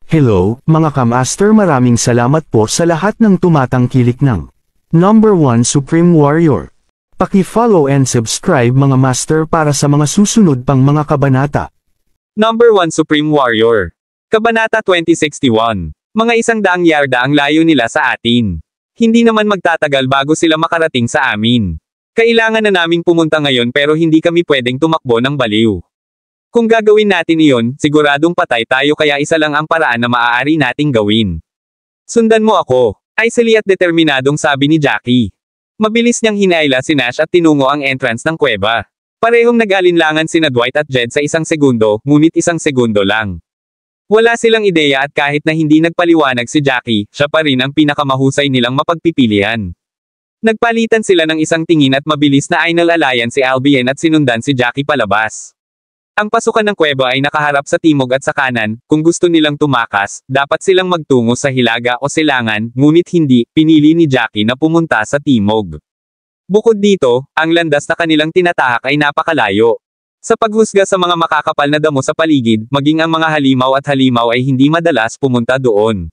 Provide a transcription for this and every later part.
Hello, mga kamaster, maraming salamat po sa lahat ng tumatangkilik ng Number 1 Supreme Warrior. Paki-follow and subscribe mga master para sa mga susunod pang mga kabanata. Number 1 Supreme Warrior. Kabanata 2061. Mga 100 yarda ang layo nila sa atin. Hindi naman magtatagal bago sila makarating sa amin. Kailangan na naming pumunta ngayon pero hindi kami pwedeng tumakbo ng baliw. Kung gagawin natin iyon, siguradong patay tayo kaya isa lang ang paraan na maaari nating gawin. Sundan mo ako, Aisley at determinadong sabi ni Jackie. Mabilis niyang hinaila si Nash at tinungo ang entrance ng kuweba. Parehong nag-alinlangan sina Dwight at Jed sa 1 segundo, ngunit 1 segundo lang. Wala silang ideya at kahit na hindi nagpaliwanag si Jackie, siya pa rin ang pinakamahusay nilang mapagpipilian. Nagpalitan sila ng isang tingin at mabilis na Ainal Alliance si Albion at sinundan si Jackie palabas. Ang pasukan ng kuweba ay nakaharap sa timog at sa kanan. Kung gusto nilang tumakas, dapat silang magtungo sa hilaga o silangan, ngunit hindi, pinili ni Jackie na pumunta sa timog. Bukod dito, ang landas na kanilang tinatahak ay napakalayo. Sa paghusga sa mga makakapal na damo sa paligid, maging ang mga halimaw at halimaw ay hindi madalas pumunta doon.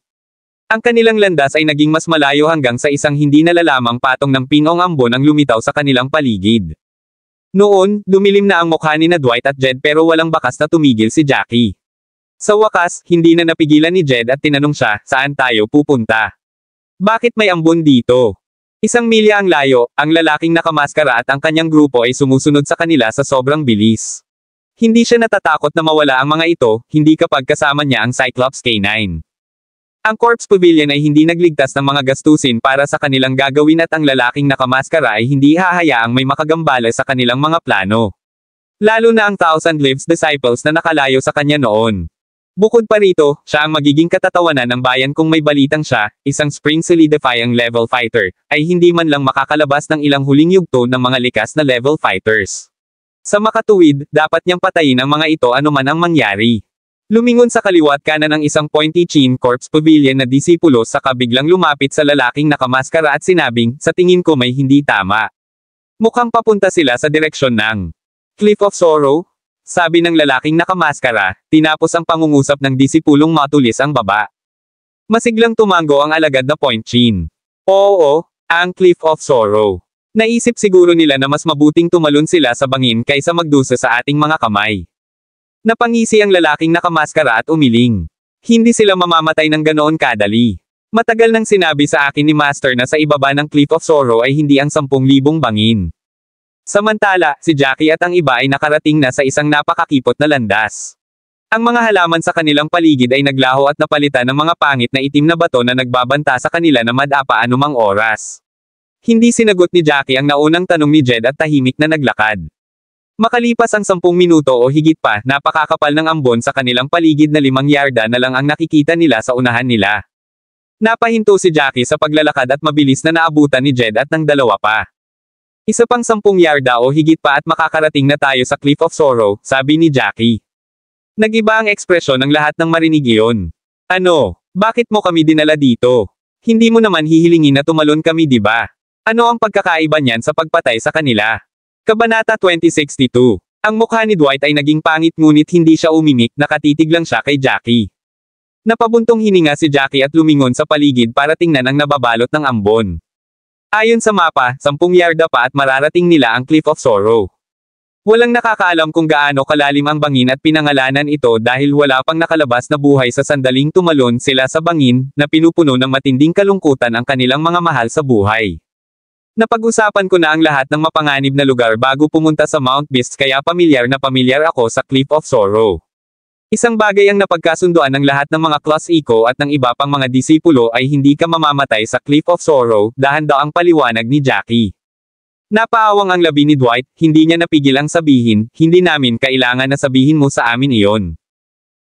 Ang kanilang landas ay naging mas malayo hanggang sa isang hindi nalalamang patong ng pinong ambon ang lumitaw sa kanilang paligid. Noon, dumilim na ang mukha ni Dwight at Jed pero walang bakas na tumigil si Jackie. Sa wakas, hindi na napigilan ni Jed at tinanong siya, saan tayo pupunta? Bakit may ambon dito? 1 milya ang layo, ang lalaking nakamaskara at ang kanyang grupo ay sumusunod sa kanila sa sobrang bilis. Hindi siya natatakot na mawala ang mga ito, hindi kapag kasama niya ang Cyclops K9. Ang Corpse Pavilion ay hindi nagligtas ng mga gastusin para sa kanilang gagawin at ang lalaking nakamaskara ay hindi hahayaang may makagambala sa kanilang mga plano. Lalo na ang Thousand Lives Disciples na nakalayo sa kanya noon. Bukod pa rito, siya ang magiging katatawanan ng bayan kung may balitang siya, isang spring solidifying level fighter, ay hindi man lang makakalabas ng ilang huling yugto ng mga likas na level fighters. Sa makatuwid, dapat niyang patayin ang mga ito anuman ang mangyari. Lumingon sa kaliwat kanan ng isang pointy-chin Corpse Pavilion na disipulo saka biglang lumapit sa lalaking nakamaskara at sinabing, sa tingin ko may hindi tama. Mukhang papunta sila sa direksyon ng Cliff of Sorrow, sabi ng lalaking nakamaskara, tinapos ang pangungusap ng disipulong matulis ang baba. Masiglang tumango ang alagad na point-chin. Oo, ang Cliff of Sorrow. Naisip siguro nila na mas mabuting tumalon sila sa bangin kaysa magdusa sa ating mga kamay. Napangisi ang lalaking nakamaskara at umiling. Hindi sila mamamatay ng ganoon kadali. Matagal nang sinabi sa akin ni Master na sa ibaba ng Cliff of Sorrow ay hindi ang 10,000 bangin. Samantala, si Jackie at ang iba ay nakarating na sa isang napakakipot na landas. Ang mga halaman sa kanilang paligid ay naglaho at napalitan ng mga pangit na itim na bato na nagbabanta sa kanila na madapa anumang oras. Hindi sinagot ni Jackie ang naunang tanong ni Jed at tahimik na naglakad. Makalipas ang 10 minuto o higit pa, napakakapal ng ambon sa kanilang paligid na 5 yarda na lang ang nakikita nila sa unahan nila. Napahinto si Jackie sa paglalakad at mabilis na naabutan ni Jed at ng dalawa pa. Isa pang 10 yarda o higit pa at makakarating na tayo sa Cliff of Sorrow, sabi ni Jackie. Nag-iba ang ekspresyon ng lahat ng marinig iyon. Ano? Bakit mo kami dinala dito? Hindi mo naman hihilingin na tumalon kami, di ba? Ano ang pagkakaiba niyan sa pagpatay sa kanila? Kabanata 2062. Ang mukha ni Dwight ay naging pangit ngunit hindi siya umimik, nakatitig lang siya kay Jackie. Napabuntong hininga si Jackie at lumingon sa paligid para tingnan ang nababalot ng ambon. Ayon sa mapa, 10 yarda pa at mararating nila ang Cliff of Sorrow. Walang nakakaalam kung gaano kalalim ang bangin at pinangalanan ito dahil wala pang nakalabas na buhay sa sandaling tumalon sila sa bangin, na pinupuno ng matinding kalungkutan ang kanilang mga mahal sa buhay. Napag-usapan ko na ang lahat ng mapanganib na lugar bago pumunta sa Mount Beast kaya pamilyar na pamilyar ako sa Cliff of Sorrow. Isang bagay ang napagkasunduan ng lahat ng mga Class Eco at ng iba pang mga disipulo ay hindi ka mamamatay sa Cliff of Sorrow, dahan daw ang paliwanag ni Jackie. Napaawang ang labi ni Dwight, hindi niya napigil ang sabihin, hindi namin kailangan na sabihin mo sa amin iyon.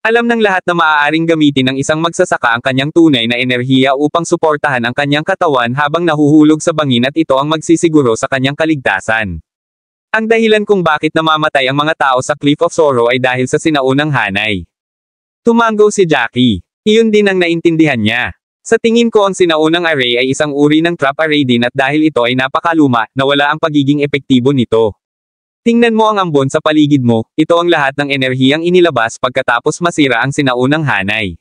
Alam ng lahat na maaaring gamitin ng isang magsasaka ang kanyang tunay na enerhiya upang suportahan ang kanyang katawan habang nahuhulog sa bangin at ito ang magsisiguro sa kanyang kaligtasan. Ang dahilan kung bakit namamatay ang mga tao sa Cliff of Sorrow ay dahil sa sinaunang hanay. Tumango si Jackie. Iyon din ang naintindihan niya. Sa tingin ko ang sinaunang array ay isang uri ng trap array din at dahil ito ay napakaluma, nawala ang pagiging epektibo nito. Tingnan mo ang ambon sa paligid mo, ito ang lahat ng enerhiyang inilabas pagkatapos masira ang sinaunang hanay.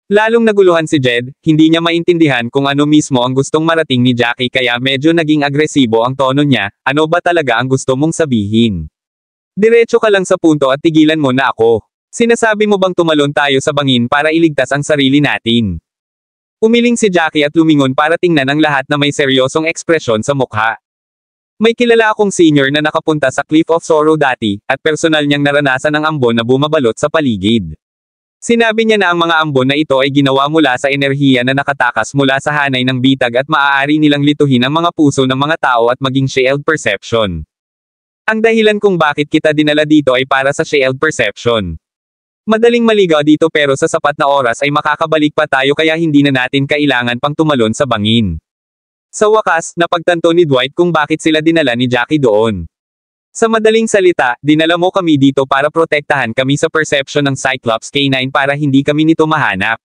Lalong naguluhan si Jed, hindi niya maintindihan kung ano mismo ang gustong marating ni Jackie kaya medyo naging agresibo ang tono niya, ano ba talaga ang gusto mong sabihin? Diretso ka lang sa punto at tigilan mo na ako. Sinasabi mo bang tumalon tayo sa bangin para iligtas ang sarili natin? Umiling si Jackie at lumingon para tingnan ang lahat na may seryosong ekspresyon sa mukha. May kilala akong senior na nakapunta sa Cliff of Sorrow dati, at personal niyang naranasan ang ambon na bumabalot sa paligid. Sinabi niya na ang mga ambon na ito ay ginawa mula sa enerhiya na nakatakas mula sa hanay ng bitag at maaari nilang lituhin ang mga puso ng mga tao at maging shield perception. Ang dahilan kung bakit kita dinala dito ay para sa shield perception. Madaling maligaw dito pero sa sapat na oras ay makakabalik pa tayo kaya hindi na natin kailangan pang tumalon sa bangin. Sa wakas, napagtanto ni Dwight kung bakit sila dinala ni Jackie doon. Sa madaling salita, dinala mo kami dito para protektahan kami sa perception ng Cyclops K9 para hindi kami nito mahanap.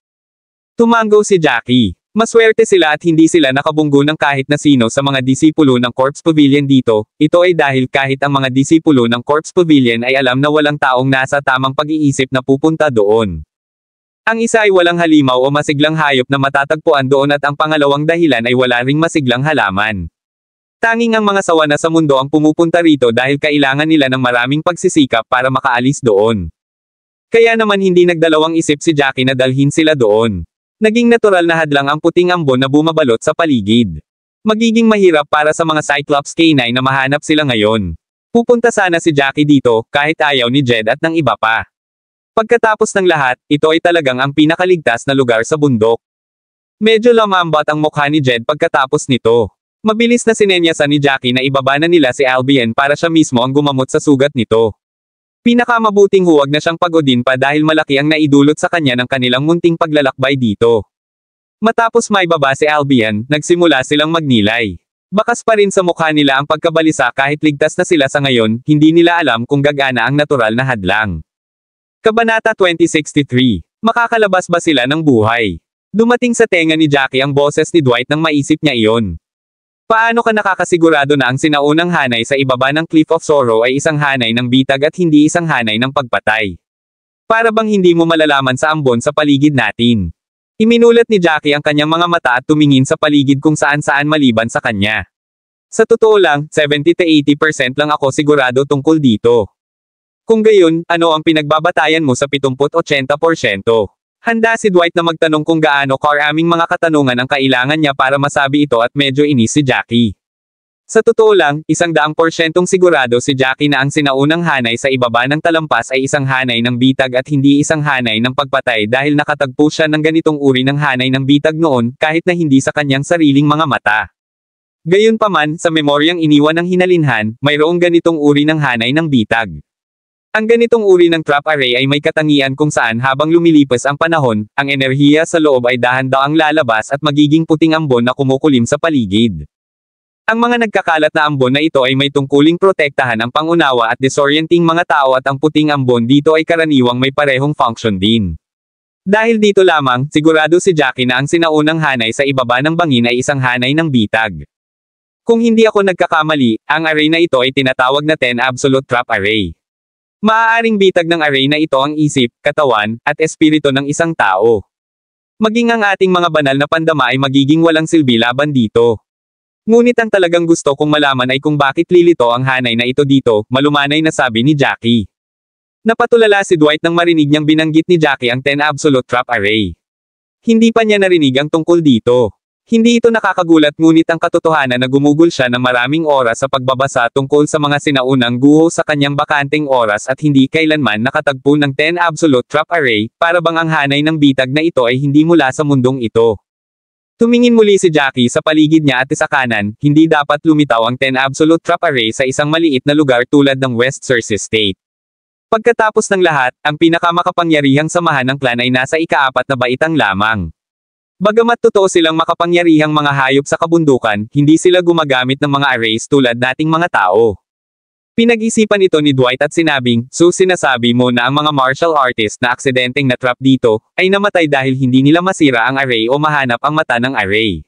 Tumango si Jackie. Maswerte sila at hindi sila nakabunggo ng kahit na sino sa mga disipulo ng Corpse Pavilion dito, ito ay dahil kahit ang mga disipulo ng Corpse Pavilion ay alam na walang taong nasa tamang pag-iisip na pupunta doon. Ang isa ay walang halimaw o masiglang hayop na matatagpuan doon at ang pangalawang dahilan ay wala ring masiglang halaman. Tanging ang mga sawana sa mundo ang pumupunta rito dahil kailangan nila ng maraming pagsisikap para makaalis doon. Kaya naman hindi nagdalawang isip si Jackie na dalhin sila doon. Naging natural na hadlang ang puting ambon na bumabalot sa paligid. Magiging mahirap para sa mga Cyclops K9 na mahanap sila ngayon. Pupunta sana si Jackie dito, kahit ayaw ni Jed at ng iba pa. Pagkatapos ng lahat, ito ay talagang ang pinakaligtas na lugar sa bundok. Medyo lamambat ang mukha ni Jed pagkatapos nito. Mabilis na sinenyasan ni Jackie na ibaba na nila si Albion para siya mismo ang gumamot sa sugat nito. Pinakamabuting huwag na siyang pagodin pa dahil malaki ang naidulot sa kanya ng kanilang munting paglalakbay dito. Matapos maibaba si Albion, nagsimula silang magnilay. Bakas pa rin sa mukha nila ang pagkabalisa kahit ligtas na sila sa ngayon, hindi nila alam kung gagana ang natural na hadlang. Kabanata 2063. Makakalabas ba sila ng buhay? Dumating sa tenga ni Jackie ang boses ni Dwight nang maisip niya iyon. Paano ka nakakasigurado na ang sinaunang hanay sa ibaba ng Cliff of Sorrow ay isang hanay ng bitag at hindi isang hanay ng pagpatay? Para bang hindi mo malalaman sa ambon sa paligid natin? Iminulat ni Jackie ang kanyang mga mata at tumingin sa paligid kung saan-saan maliban sa kanya. Sa totoo lang, 70-80% lang ako sigurado tungkol dito. Kung gayon, ano ang pinagbabatayan mo sa 70-80%? Handa si Dwight na magtanong kung gaano karaming mga katanungan ang kailangan niya para masabi ito at medyo inis si Jackie. Sa totoo lang, 100% sigurado si Jackie na ang sinaunang hanay sa ibaba ng talampas ay isang hanay ng bitag at hindi isang hanay ng pagpatay dahil nakatagpo siya ng ganitong uri ng hanay ng bitag noon kahit na hindi sa kanyang sariling mga mata. Gayunpaman, sa memoryang iniwan ng hinalinhan, mayroong ganitong uri ng hanay ng bitag. Ang ganitong uri ng trap array ay may katangian kung saan habang lumilipas ang panahon, ang enerhiya sa loob ay dahan-daang lalabas at magiging puting ambon na kumukulim sa paligid. Ang mga nagkakalat na ambon na ito ay may tungkuling protektahan ang pangunawa at disorienting mga tao at ang puting ambon dito ay karaniwang may parehong function din. Dahil dito lamang, sigurado si Jackie na ang sinaunang hanay sa ibaba ng bangin ay isang hanay ng bitag. Kung hindi ako nagkakamali, ang array na ito ay tinatawag na 10 absolute trap array. Maaaring bitag ng array na ito ang isip, katawan, at espiritu ng isang tao. Maging ang ating mga banal na pandama ay magiging walang silbi laban dito. Ngunit ang talagang gusto kong malaman ay kung bakit lilito ang hanay na ito dito, malumanay na sabi ni Jackie. Napatulala si Dwight nang marinig niyang binanggit ni Jackie ang 10 absolute trap array. Hindi pa niya narinig ang tungkol dito. Hindi ito nakakagulat ngunit ang katotohanan na gumugol siya ng maraming oras sa pagbabasa tungkol sa mga sinaunang guho sa kanyang bakanteng oras at hindi kailanman nakatagpo ng 10 absolute trap array, para bang ang hanay ng bitag na ito ay hindi mula sa mundong ito. Tumingin muli si Jackie sa paligid niya at sa kanan, hindi dapat lumitaw ang 10 absolute trap array sa isang maliit na lugar tulad ng West Circe State. Pagkatapos ng lahat, ang pinakamakapangyarihang samahan ng clan ay nasa ika-4 na baitang lamang. Bagamat totoo silang makapangyarihang mga hayop sa kabundukan, hindi sila gumagamit ng mga arrays tulad nating mga tao. Pinag-isipan ito ni Dwight at sinabing, so sinasabi mo na ang mga martial artist na aksidenteng na-trap dito, ay namatay dahil hindi nila masira ang array o mahanap ang mata ng array.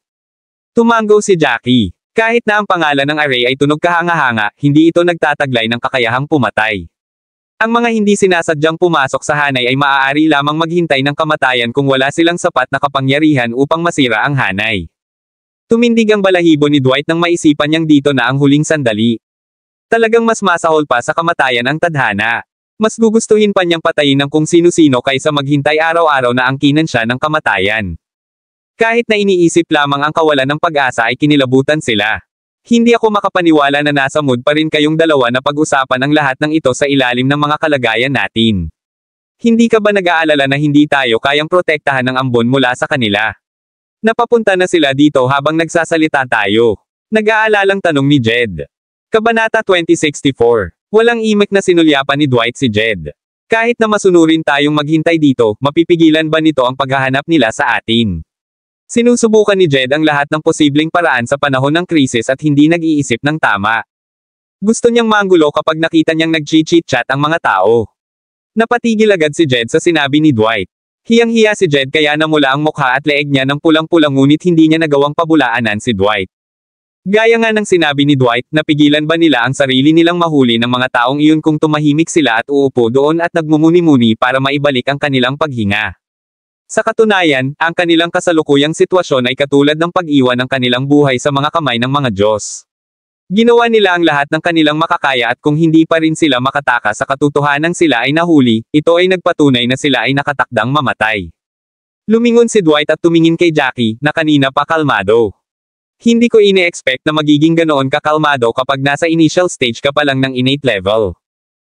Tumango si Jackie. Kahit na ang pangalan ng array ay tunog kahanga-hanga, hindi ito nagtataglay ng kakayahang pumatay. Ang mga hindi sinasadyang pumasok sa hanay ay maaari lamang maghintay ng kamatayan kung wala silang sapat na kapangyarihan upang masira ang hanay. Tumindig ang balahibo ni Dwight nang maisipan niyang dito na ang huling sandali. Talagang mas masahol pa sa kamatayan ang tadhana. Mas gugustuhin pa niyang patayin ng kung sino-sino kaysa maghintay araw-araw na angkinan siya ng kamatayan. Kahit na iniisip lamang ang kawalan ng pag-asa ay kinilabutan sila. Hindi ako makapaniwala na nasa mood pa rin kayong dalawa na pag-usapan ang lahat ng ito sa ilalim ng mga kalagayan natin. Hindi ka ba nag-aalala na hindi tayo kayang protektahan ng ambon mula sa kanila? Napapunta na sila dito habang nagsasalita tayo. Nag-aalalang tanong ni Jed. Kabanata 2064. Walang imik na sinulyapan ni Dwight si Jed. Kahit na masunurin tayong maghintay dito, mapipigilan ba nito ang paghahanap nila sa atin? Sinusubukan ni Jed ang lahat ng posibleng paraan sa panahon ng krisis at hindi nag-iisip ng tama. Gusto niyang manggulo kapag nakita niyang nag-chit-chat ang mga tao. Napatigil agad si Jed sa sinabi ni Dwight. Hiyang-hiya si Jed kaya namula ang mukha at leeg niya ng pulang-pulang ngunit hindi niya nagawang pabulaanan si Dwight. Gaya nga ng sinabi ni Dwight, napigilan ba nila ang sarili nilang mahuli ng mga taong iyon kung tumahimik sila at uupo doon at nagmumuni-muni para maibalik ang kanilang paghinga. Sa katunayan, ang kanilang kasalukuyang sitwasyon ay katulad ng pag-iwan ng kanilang buhay sa mga kamay ng mga Diyos. Ginawa nila ang lahat ng kanilang makakaya at kung hindi pa rin sila makatakas sa katotohanang sila ay nahuli, ito ay nagpatunay na sila ay nakatakdang mamatay. Lumingon si Dwight at tumingin kay Jackie, na kanina pa kalmado. Hindi ko ine-expect na magiging ganoon kakalmado kapag nasa initial stage ka pa lang ng innate level.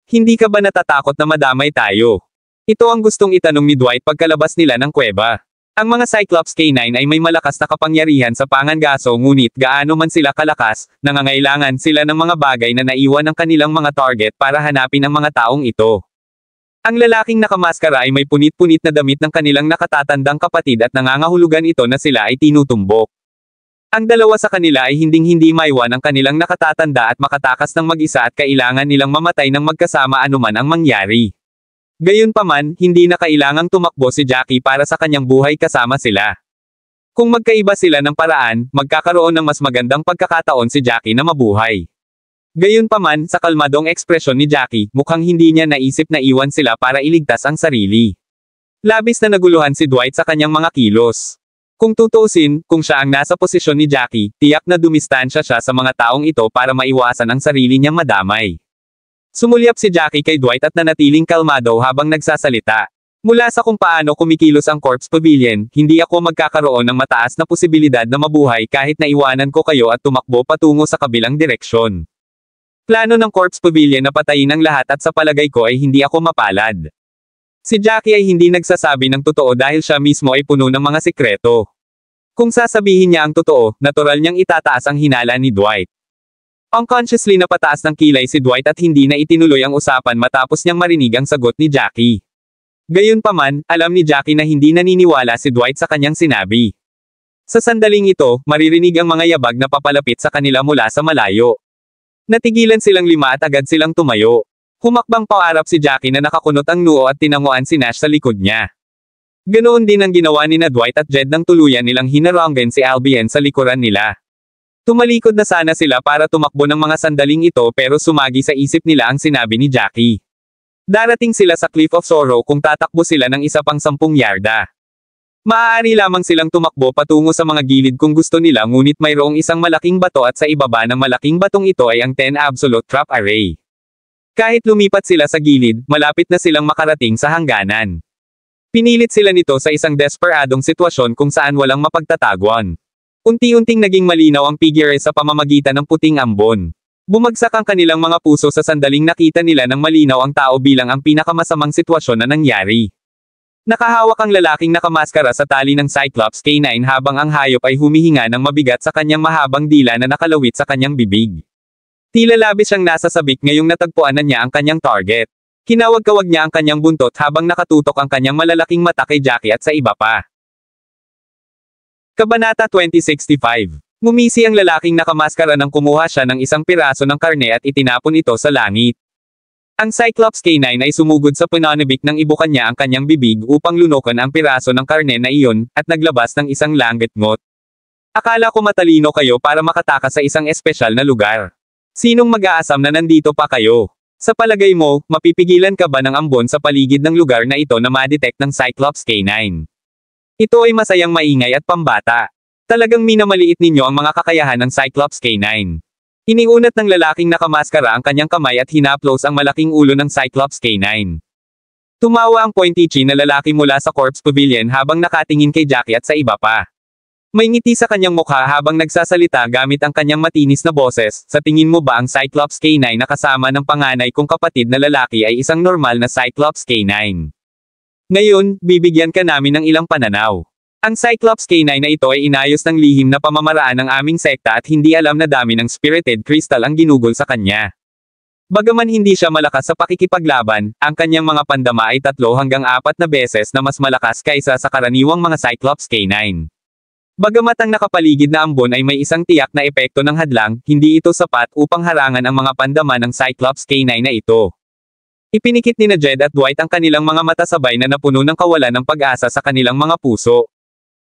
Hindi ka ba natatakot na madamay tayo? Ito ang gustong itanong ni Dwight pagkalabas nila ng kuweba. Ang mga Cyclops K9 ay may malakas na kapangyarihan sa pangangaso ngunit gaano man sila kalakas, nangangailangan sila ng mga bagay na naiwan ng kanilang mga target para hanapin ang mga taong ito. Ang lalaking nakamaskara ay may punit-punit na damit ng kanilang nakatatandang kapatid at nangangahulugan ito na sila ay tinutumbok. Ang dalawa sa kanila ay hinding-hindi maiwan ang kanilang nakatatanda at makatakas ng mag-isa at kailangan nilang mamatay ng magkasama anuman ang mangyari. Gayunpaman, hindi na kailangang tumakbo si Jackie para sa kanyang buhay kasama sila. Kung magkaiba sila ng paraan, magkakaroon ng mas magandang pagkakataon si Jackie na mabuhay. Gayunpaman, sa kalmadong ekspresyon ni Jackie, mukhang hindi niya naisip na iwan sila para iligtas ang sarili. Labis na naguluhan si Dwight sa kanyang mga kilos. Kung tutuusin, kung siya ang nasa posisyon ni Jackie, tiyak na dumistansya siya sa mga taong ito para maiwasan ang sarili niyang madamay. Sumulyap si Jackie kay Dwight at nanatiling kalmado habang nagsasalita. Mula sa kung paano kumikilos ang Corpse Pavilion, hindi ako magkakaroon ng mataas na posibilidad na mabuhay kahit na iwanan ko kayo at tumakbo patungo sa kabilang direksyon. Plano ng Corpse Pavilion na patayin ang lahat at sa palagay ko ay hindi ako mapalad. Si Jackie ay hindi nagsasabi ng totoo dahil siya mismo ay puno ng mga sikreto. Kung sasabihin niya ang totoo, natural niyang itataas ang hinala ni Dwight. Unconsciously napataas ng kilay si Dwight at hindi na itinuloy ang usapan matapos niyang marinig ang sagot ni Jackie. Gayunpaman, alam ni Jackie na hindi naniniwala si Dwight sa kanyang sinabi. Sa sandaling ito, maririnig ang mga yabag na papalapit sa kanila mula sa malayo. Natigilan silang lima at agad silang tumayo. Humakbang paarap si Jackie na nakakunot ang noo at tinanguan si Nash sa likod niya. Ganoon din ang ginawa ni na Dwight at Jed nang tuluyan nilang hinaranggan si Albion sa likuran nila. Tumalikod na sana sila para tumakbo ng mga sandaling ito pero sumagi sa isip nila ang sinabi ni Jackie. Darating sila sa Cliff of Sorrow kung tatakbo sila ng isa pang 10 yarda. Maaari lamang silang tumakbo patungo sa mga gilid kung gusto nila ngunit mayroong isang malaking bato at sa ibaba ng malaking batong ito ay ang 10 Absolute Trap Array. Kahit lumipat sila sa gilid, malapit na silang makarating sa hangganan. Pinilit sila nito sa isang desperadong sitwasyon kung saan walang mapagtataguan. Unti-unting naging malinaw ang figure sa pamamagitan ng puting ambon. Bumagsak ang kanilang mga puso sa sandaling nakita nila ng malinaw ang tao bilang ang pinakamasamang sitwasyon na nangyari. Nakahawak ang lalaking nakamaskara sa tali ng Cyclops K9 habang ang hayop ay humihinga ng mabigat sa kanyang mahabang dila na nakalawit sa kanyang bibig. Tila labis siyang nasasabik ngayong natagpuan na niya ang kanyang target. Kinawag-kawag niya ang kanyang buntot habang nakatutok ang kanyang malalaking mata kay Jackie at sa iba pa. Kabanata 2065. Ngumisi ang lalaking nakamaskara nang kumuha siya ng isang piraso ng karne at itinapon ito sa langit. Ang Cyclops K9 ay sumugod sa pananabik ng ibukan niya ang kanyang bibig upang lunukan ang piraso ng karne na iyon, at naglabas ng isang langit ngot. Akala ko matalino kayo para makatakas sa isang espesyal na lugar. Sinong mag-aasam na nandito pa kayo? Sa palagay mo, mapipigilan ka ba ng ambon sa paligid ng lugar na ito na ma-detect ng Cyclops K9? Ito ay masayang maingay at pambata. Talagang minamaliit ninyo ang mga kakayahan ng Cyclops K9. Iniunat ng lalaking nakamaskara ang kanyang kamay at hinaplos ang malaking ulo ng Cyclops K9. Tumawa ang pointy chin na lalaki mula sa Corpse Pavilion habang nakatingin kay Jackie at sa iba pa. May ngiti sa kanyang mukha habang nagsasalita gamit ang kanyang matinis na boses. Sa tingin mo ba ang Cyclops K9 na kasama ng panganay kong kapatid na lalaki ay isang normal na Cyclops K9? Ngayon, bibigyan ka namin ng ilang pananaw. Ang Cyclops K9 na ito ay inayos ng lihim na pamamaraan ng aming sekta at hindi alam na dami ng spirited crystal ang ginugol sa kanya. Bagaman hindi siya malakas sa pakikipaglaban, ang kanyang mga pandama ay 3 hanggang 4 na beses na mas malakas kaysa sa karaniwang mga Cyclops K9. Bagamat ang nakapaligid na ambon ay may isang tiyak na epekto ng hadlang, hindi ito sapat upang harangan ang mga pandama ng Cyclops K9 na ito. Ipinikit ni Jed at Dwight ang kanilang mga mata sabay na napuno ng kawalan ng pag-asa sa kanilang mga puso.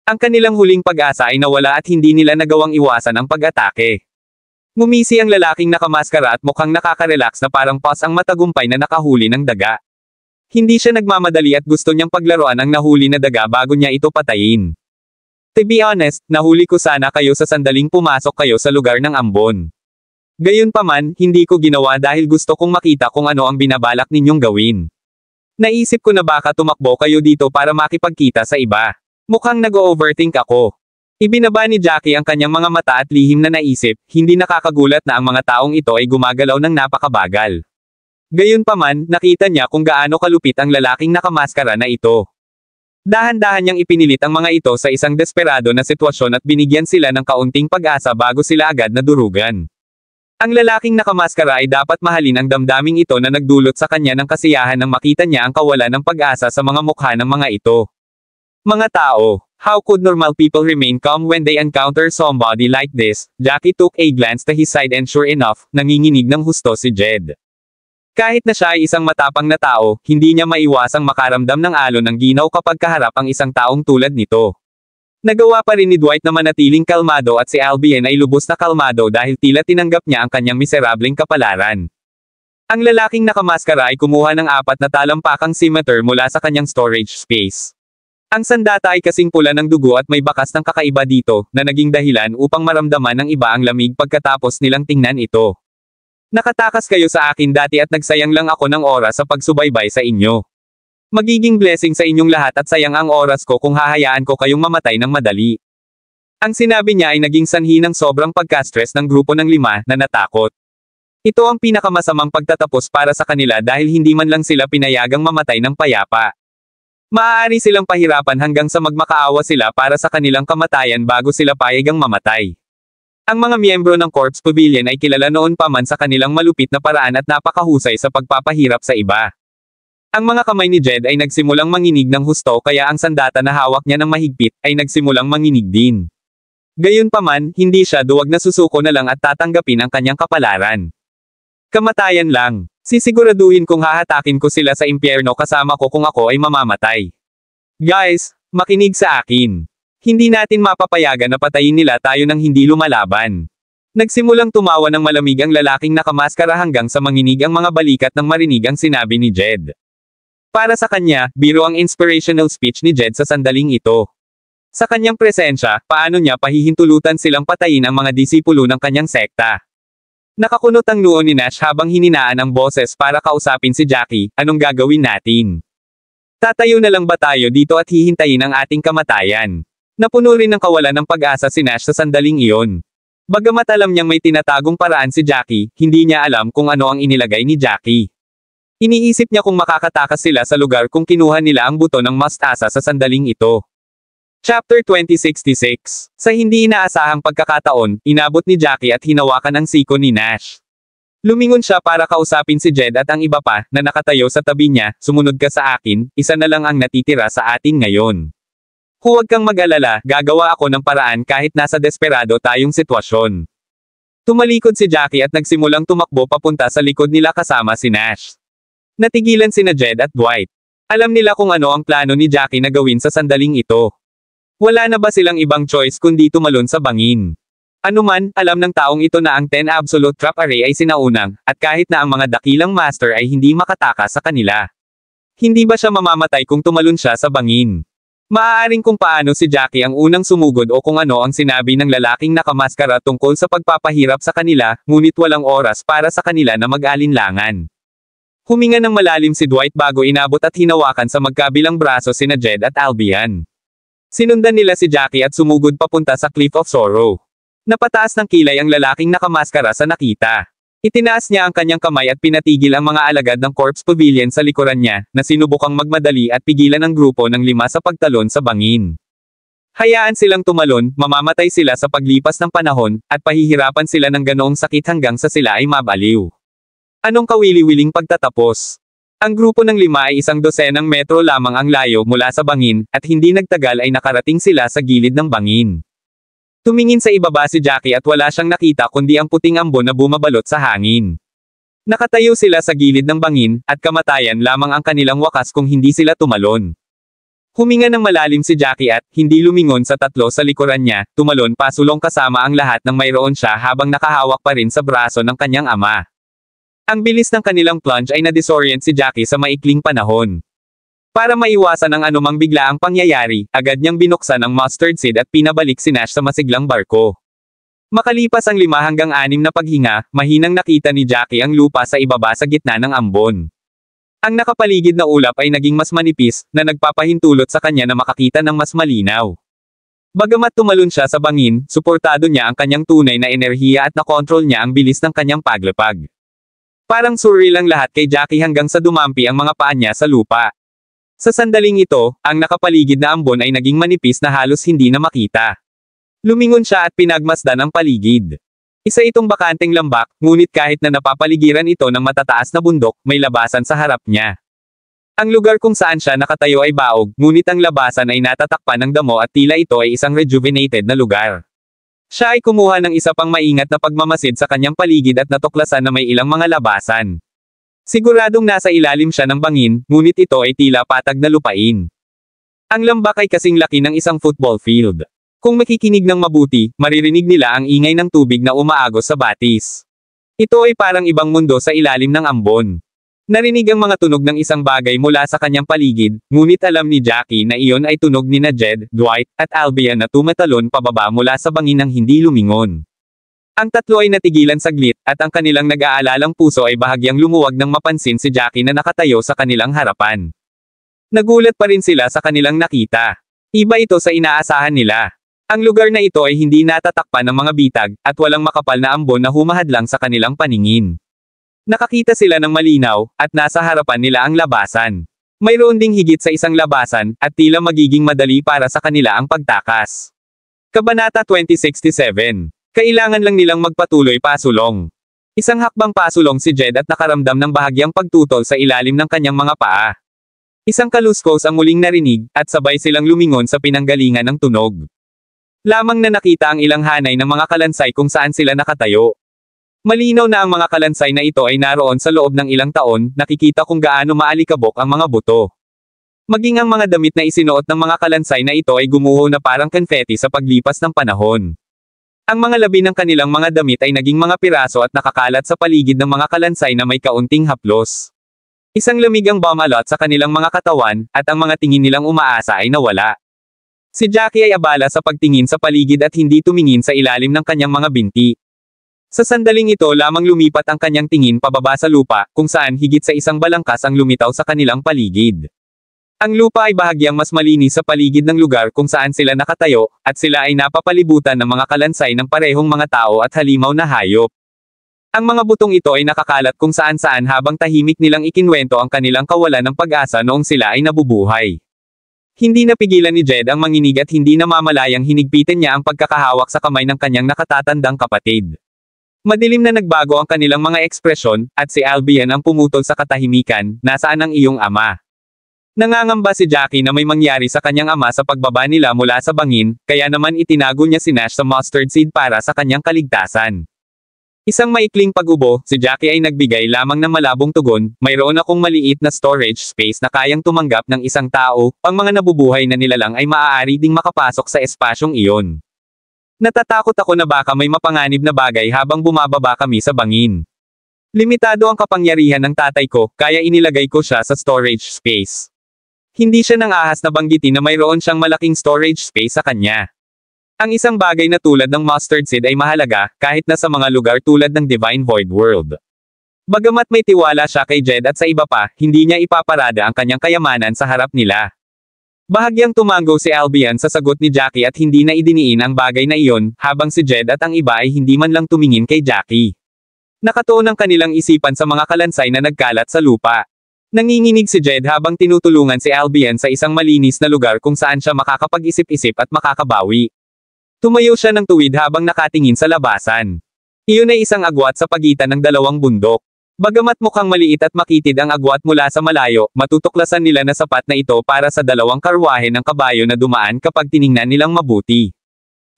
Ang kanilang huling pag-asa ay nawala at hindi nila nagawang iwasan ang pag-atake. Ngumisi ang lalaking nakamaskara at mukhang nakaka-relax na parang pas ang matagumpay na nakahuli ng daga. Hindi siya nagmamadali at gusto niyang paglaruan ang nahuli na daga bago niya ito patayin. To be honest, nahuli ko sana kayo sa sandaling pumasok kayo sa lugar ng ambon. Gayunpaman, hindi ko ginawa dahil gusto kong makita kung ano ang binabalak ninyong gawin. Naisip ko na baka tumakbo kayo dito para makipagkita sa iba. Mukhang nag-overthink ako. Ibinaba ni Jackie ang kanyang mga mata at lihim na naisip, hindi nakakagulat na ang mga taong ito ay gumagalaw ng napakabagal. Gayunpaman, nakita niya kung gaano kalupit ang lalaking nakamaskara na ito. Dahan-dahan niyang ipinilit ang mga ito sa isang desperado na sitwasyon at binigyan sila ng kaunting pag-asa bago sila agad nadurugan. Ang lalaking nakamaskara ay dapat mahalin ang damdaming ito na nagdulot sa kanya ng kasiyahan nang makita niya ang kawalan ng pag-asa sa mga mukha ng mga ito. Mga tao, how could normal people remain calm when they encounter somebody like this? Jackie took a glance to his side and sure enough, nanginginig ng husto si Jed. Kahit na siya ay isang matapang na tao, hindi niya maiwasang makaramdam ng alon ng ginaw kapag kaharap ang isang taong tulad nito. Nagawa pa rin ni Dwight na manatiling kalmado at si Albion ay lubos na kalmado dahil tila tinanggap niya ang kanyang miserableng kapalaran. Ang lalaking nakamaskara ay kumuha ng 4 na talampakang scimitar mula sa kanyang storage space. Ang sandata ay kasing pula ng dugo at may bakas ng kakaiba dito, na naging dahilan upang maramdaman ng iba ang lamig pagkatapos nilang tingnan ito. Nakatakas kayo sa akin dati at nagsayang lang ako ng oras sa pagsubaybay sa inyo. Magiging blessing sa inyong lahat at sayang ang oras ko kung hahayaan ko kayong mamatay ng madali. Ang sinabi niya ay naging sanhi ng sobrang pagka-stress ng grupo ng 5 na natakot. Ito ang pinakamasamang pagtatapos para sa kanila dahil hindi man lang sila pinayagang mamatay ng payapa. Maaari silang pahirapan hanggang sa magmakaawa sila para sa kanilang kamatayan bago sila payagang mamatay. Ang mga miyembro ng Corpse Pavilion ay kilala noon pa man sa kanilang malupit na paraan at napakahusay sa pagpapahirap sa iba. Ang mga kamay ni Jed ay nagsimulang manginig ng husto kaya ang sandata na hawak niya ng mahigpit ay nagsimulang manginig din. Gayunpaman, hindi siya duwag na susuko na lang at tatanggapin ang kanyang kapalaran. Kamatayan lang. Sisiguraduhin kong hahatakin ko sila sa impyerno kasama ko kung ako ay mamamatay. Guys, makinig sa akin. Hindi natin mapapayagan na patayin nila tayo nang hindi lumalaban. Nagsimulang tumawa ng malamig ang lalaking nakamaskara hanggang sa manginig ang mga balikat nang marinig ang sinabi ni Jed. Para sa kanya, biro ang inspirational speech ni Jed sa sandaling ito. Sa kanyang presensya, paano niya pahihintulutan silang patayin ang mga disipulo ng kanyang sekta. Nakakunot ang noo ni Nash habang hininaan ang boses para kausapin si Jackie, anong gagawin natin? Tatayo na lang ba tayo dito at hihintayin ang ating kamatayan? Napuno rin ng kawalan ng pag-asa si Nash sa sandaling iyon. Bagamat alam niyang may tinatagong paraan si Jackie, hindi niya alam kung ano ang inilagay ni Jackie. Iniisip niya kung makakatakas sila sa lugar kung kinuha nila ang buto ng mustasa sa sandaling ito. Chapter 2066. Sa hindi inaasahang pagkakataon, inabot ni Jackie at hinawakan ang siko ni Nash. Lumingon siya para kausapin si Jed at ang iba pa, na nakatayo sa tabi niya, sumunod ka sa akin, isa na lang ang natitira sa atin ngayon. Huwag kang mag-alala, gagawa ako ng paraan kahit nasa desperado tayong sitwasyon. Tumalikod si Jackie at nagsimulang tumakbo papunta sa likod nila kasama si Nash. Natigilan sina Jed at Dwight. Alam nila kung ano ang plano ni Jackie na gawin sa sandaling ito. Wala na ba silang ibang choice kundi tumalon sa bangin? Anuman, alam ng taong ito na ang 10 Absolute Trap Array ay sinaunang, at kahit na ang mga dakilang master ay hindi makatakas sa kanila. Hindi ba siya mamamatay kung tumalon siya sa bangin? Maaaring kung paano si Jackie ang unang sumugod o kung ano ang sinabi ng lalaking nakamaskara tungkol sa pagpapahirap sa kanila, ngunit walang oras para sa kanila na mag-alinlangan. Huminga ng malalim si Dwight bago inabot at hinawakan sa magkabilang braso sina Jed at Albion. Sinundan nila si Jackie at sumugod papunta sa Cliff of Sorrow. Napataas ng kilay ang lalaking nakamaskara sa nakita. Itinaas niya ang kanyang kamay at pinatigil ang mga alagad ng Corpse Pavilion sa likuran niya, na sinubukang magmadali at pigilan ang grupo ng 5 sa pagtalon sa bangin. Hayaan silang tumalon, mamamatay sila sa paglipas ng panahon, at pahihirapan sila ng ganoong sakit hanggang sa sila ay mabaliw. Anong kawili-wiling pagtatapos? Ang grupo ng 5 ay 12 metro lamang ang layo mula sa bangin, at hindi nagtagal ay nakarating sila sa gilid ng bangin. Tumingin sa ibaba si Jackie at wala siyang nakita kundi ang puting ambon na bumabalot sa hangin. Nakatayo sila sa gilid ng bangin, at kamatayan lamang ang kanilang wakas kung hindi sila tumalon. Huminga ng malalim si Jackie at, hindi lumingon sa 3 sa likuran niya, tumalon pasulong kasama ang lahat ng mayroon siya habang nakahawak pa rin sa braso ng kanyang ama. Ang bilis ng kanilang plunge ay na-disorient si Jackie sa maikling panahon. Para maiwasan ang anumang biglaang pangyayari, agad niyang binuksan ang mustard seed at pinabalik si Nash sa masiglang barko. Makalipas ang 5 hanggang 6 na paghinga, mahinang nakita ni Jackie ang lupa sa ibaba sa gitna ng ambon. Ang nakapaligid na ulap ay naging mas manipis, na nagpapahintulot sa kanya na makakita ng mas malinaw. Bagamat tumalon siya sa bangin, suportado niya ang kanyang tunay na enerhiya at nakontrol niya ang bilis ng kanyang paglapag. Parang surreal ang lahat kay Jackie hanggang sa dumampi ang mga paa niya sa lupa. Sa sandaling ito, ang nakapaligid na ambon ay naging manipis na halos hindi na makita. Lumingon siya at pinagmasdan ang paligid. Isa itong bakanteng lambak, ngunit kahit na napapaligiran ito ng matataas na bundok, may labasan sa harap niya. Ang lugar kung saan siya nakatayo ay baog, ngunit ang labasan ay natatakpan ng damo at tila ito ay isang rejuvenated na lugar. Siya ay kumuha ng isa pang maingat na pagmamasid sa kanyang paligid at natuklasan na may ilang mga labasan. Siguradong nasa ilalim siya ng bangin, ngunit ito ay tila patag na lupain. Ang lambak ay kasing laki ng isang football field. Kung makikinig ng mabuti, maririnig nila ang ingay ng tubig na umaagos sa batis. Ito ay parang ibang mundo sa ilalim ng ambon. Narinig ang mga tunog ng isang bagay mula sa kanyang paligid, ngunit alam ni Jackie na iyon ay tunog ni Jed, Dwight, at Albion na tumatalon pababa mula sa bangin ng hindi lumingon. Ang 3 ay natigilan saglit, at ang kanilang nag-aalalang puso ay bahagyang lumuwag nang mapansin si Jackie na nakatayo sa kanilang harapan. Nagulat pa rin sila sa kanilang nakita. Iba ito sa inaasahan nila. Ang lugar na ito ay hindi natatakpan ng mga bitag, at walang makapal na ambon na humahadlang sa kanilang paningin. Nakakita sila ng malinaw, at nasa harapan nila ang labasan. Mayroon ding higit sa isang labasan, at tila magiging madali para sa kanila ang pagtakas. Kabanata 2067. Kailangan lang nilang magpatuloy pasulong. Isang hakbang pasulong si Jed at nakaramdam ng bahagyang pagtutol sa ilalim ng kanyang mga paa. Isang kaluskos ang muling narinig, at sabay silang lumingon sa pinanggalingan ng tunog. Lamang na nakita ang ilang hanay ng mga kalansay kung saan sila nakatayo. Malinaw na ang mga kalansay na ito ay naroon sa loob ng ilang taon, nakikita kung gaano maalikabok ang mga buto. Maging ang mga damit na isinuot ng mga kalansay na ito ay gumuho na parang confetti sa paglipas ng panahon. Ang mga labi ng kanilang mga damit ay naging mga piraso at nakakalat sa paligid ng mga kalansay na may kaunting haplos. Isang lamig ang bumalot sa kanilang mga katawan, at ang mga tingin nilang umaasa ay nawala. Si Jackie ay abala sa pagtingin sa paligid at hindi tumingin sa ilalim ng kanyang mga binti. Sa sandaling ito lamang lumipat ang kanyang tingin pababa sa lupa, kung saan higit sa isang balangkas ang lumitaw sa kanilang paligid. Ang lupa ay bahagyang mas malinis sa paligid ng lugar kung saan sila nakatayo, at sila ay napapalibutan ng mga kalansay ng parehong mga tao at halimaw na hayop. Ang mga butong ito ay nakakalat kung saan-saan habang tahimik nilang ikinwento ang kanilang kawalan ng pag-asa noong sila ay nabubuhay. Hindi napigilan ni Jed ang manginig at hindi namamalayang hinigpitin niya ang pagkakahawak sa kamay ng kanyang nakatatandang kapatid. Madilim na nagbago ang kanilang mga ekspresyon, at si Albion ang pumutol sa katahimikan, nasaan ang iyong ama? Nangangamba si Jackie na may mangyari sa kanyang ama sa pagbaba nila mula sa bangin, kaya naman itinago niya si Nash sa mustard seed para sa kanyang kaligtasan. Isang maikling pag-ubo, si Jackie ay nagbigay lamang ng malabong tugon, mayroon akong maliit na storage space na kayang tumanggap ng isang tao, ang mga nabubuhay na nilalang ay maaari ding makapasok sa espasyong iyon. Natatakot ako na baka may mapanganib na bagay habang bumababa kami sa bangin. Limitado ang kapangyarihan ng tatay ko, kaya inilagay ko siya sa storage space. Hindi siya nang ahas na banggitin na mayroon siyang malaking storage space sa kanya. Ang isang bagay na tulad ng mustard seed ay mahalaga, kahit na sa mga lugar tulad ng Divine Void World. Bagamat may tiwala siya kay Jed at sa iba pa, hindi niya ipaparada ang kanyang kayamanan sa harap nila. Bahagyang tumango si Albion sa sagot ni Jackie at hindi na idiniin ang bagay na iyon, habang si Jed at ang iba ay hindi man lang tumingin kay Jackie. Nakatuon ang kanilang isipan sa mga kalansay na nagkalat sa lupa. Nanginginig si Jed habang tinutulungan si Albion sa isang malinis na lugar kung saan siya makakapag-isip-isip at makakabawi. Tumayo siya ng tuwid habang nakatingin sa labasan. Iyon ay isang agwat sa pagitan ng dalawang bundok. Bagamat mukhang maliit at makitid ang agwat mula sa malayo, matutuklasan nila na sapat na ito para sa dalawang karwahe ng kabayo na dumaan kapag tiningnan nilang mabuti.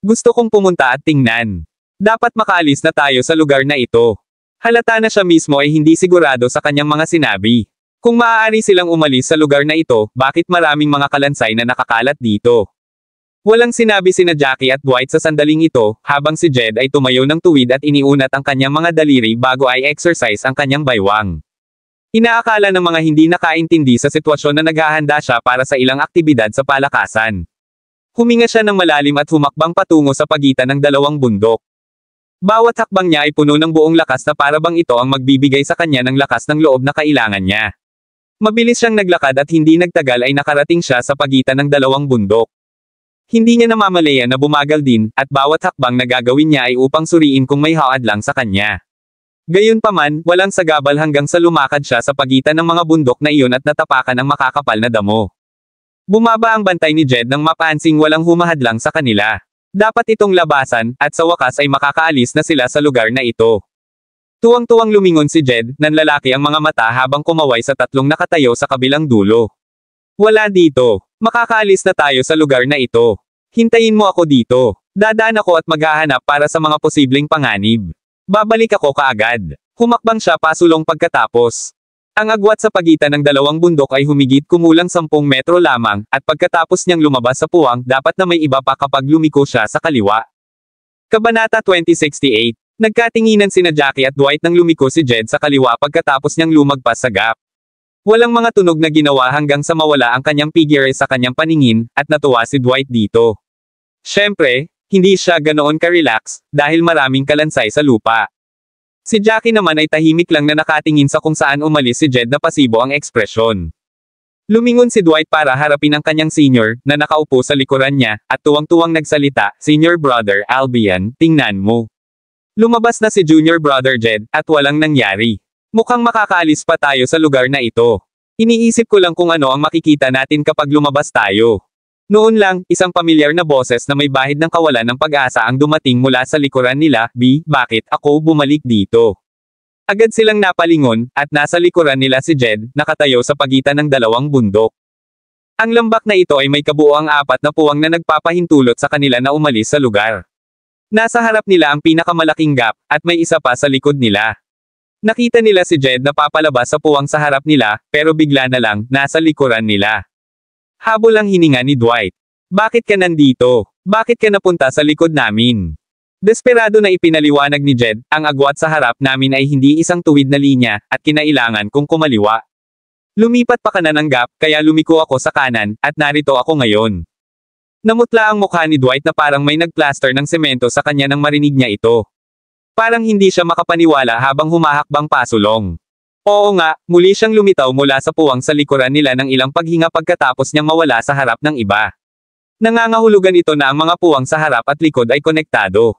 Gusto kong pumunta at tingnan. Dapat makaalis na tayo sa lugar na ito. Halata na siya mismo ay hindi sigurado sa kanyang mga sinabi. Kung maaari silang umalis sa lugar na ito, bakit maraming mga kalansay na nakakalat dito? Walang sinabi sina Jackie at Dwight sa sandaling ito, habang si Jed ay tumayo ng tuwid at iniunat ang kanyang mga daliri bago ay exercise ang kanyang baywang. Inaakala ng mga hindi nakaintindi sa sitwasyon na naghahanda siya para sa ilang aktibidad sa palakasan. Huminga siya ng malalim at humakbang patungo sa pagitan ng dalawang bundok. Bawat hakbang niya ay puno ng buong lakas na para bang ito ang magbibigay sa kanya ng lakas ng loob na kailangan niya. Mabilis siyang naglakad at hindi nagtagal ay nakarating siya sa pagitan ng dalawang bundok. Hindi niya namamalayan na bumagal din, at bawat hakbang na gagawin niya ay upang suriin kung may haad lang sa kanya. Gayunpaman, walang sagabal hanggang sa lumakad siya sa pagitan ng mga bundok na iyon at natapakan ang makakapal na damo. Bumaba ang bantay ni Jed nang mapansing walang humahadlang sa kanila. Dapat itong labasan, at sa wakas ay makakaalis na sila sa lugar na ito. Tuwang-tuwang lumingon si Jed, nanlalaki ang mga mata habang kumaway sa tatlong nakatayo sa kabilang dulo. Wala dito. Makakaalis na tayo sa lugar na ito. Hintayin mo ako dito. Dadaan ako at maghahanap para sa mga posibleng panganib. Babalik ako kaagad. Humakbang siya pasulong pagkatapos. Ang agwat sa pagitan ng dalawang bundok ay humigit kumulang 10 metro lamang, at pagkatapos niyang lumabas sa puwang, dapat na may iba pa kapag lumiko siya sa kaliwa. Kabanata 2068. Nagkatinginan sina Jackie at Dwight nang lumiko si Jed sa kaliwa pagkatapos niyang lumagpas sa gap. Walang mga tunog na ginawa hanggang sa mawala ang kanyang figure sa kanyang paningin, at natuwa si Dwight dito. Siyempre, hindi siya ganoon ka-relax, dahil maraming kalansay sa lupa. Si Jackie naman ay tahimik lang na nakatingin sa kung saan umalis si Jed na pasibo ang ekspresyon. Lumingon si Dwight para harapin ang kanyang senior, na nakaupo sa likuran niya, at tuwang-tuwang nagsalita, "Senior brother Albion, tingnan mo." Lumabas na si junior brother Jed, at walang nangyari. Mukhang makakaalis pa tayo sa lugar na ito. Iniisip ko lang kung ano ang makikita natin kapag lumabas tayo. Noon lang, isang pamilyar na boses na may bahid ng kawalan ng pag-asa ang dumating mula sa likuran nila, bakit ako bumalik dito? Agad silang napalingon, at nasa likuran nila si Jed, nakatayo sa pagitan ng dalawang bundok. Ang lambak na ito ay may kabuoang 4 na puwang na nagpapahintulot sa kanila na umalis sa lugar. Nasa harap nila ang pinakamalaking gap, at may isa pa sa likod nila. Nakita nila si Jed na papalabas sa puwang sa harap nila, pero bigla na lang, nasa likuran nila. Habol ang hininga ni Dwight. "Bakit ka nandito? Bakit ka napunta sa likod namin?" Desperado na ipinaliwanag ni Jed, "Ang agwat sa harap namin ay hindi isang tuwid na linya, at kinailangan kong kumaliwa. Lumipat pa kanan ang gap, kaya lumiko ako sa kanan, at narito ako ngayon." Namutla ang mukha ni Dwight na parang may nagplaster ng semento sa kanya nang marinig niya ito. Parang hindi siya makapaniwala habang humahakbang pasulong. Oo nga, muli siyang lumitaw mula sa puwang sa likuran nila ng ilang paghinga pagkatapos niyang mawala sa harap ng iba. Nangangahulugan ito na ang mga puwang sa harap at likod ay konektado.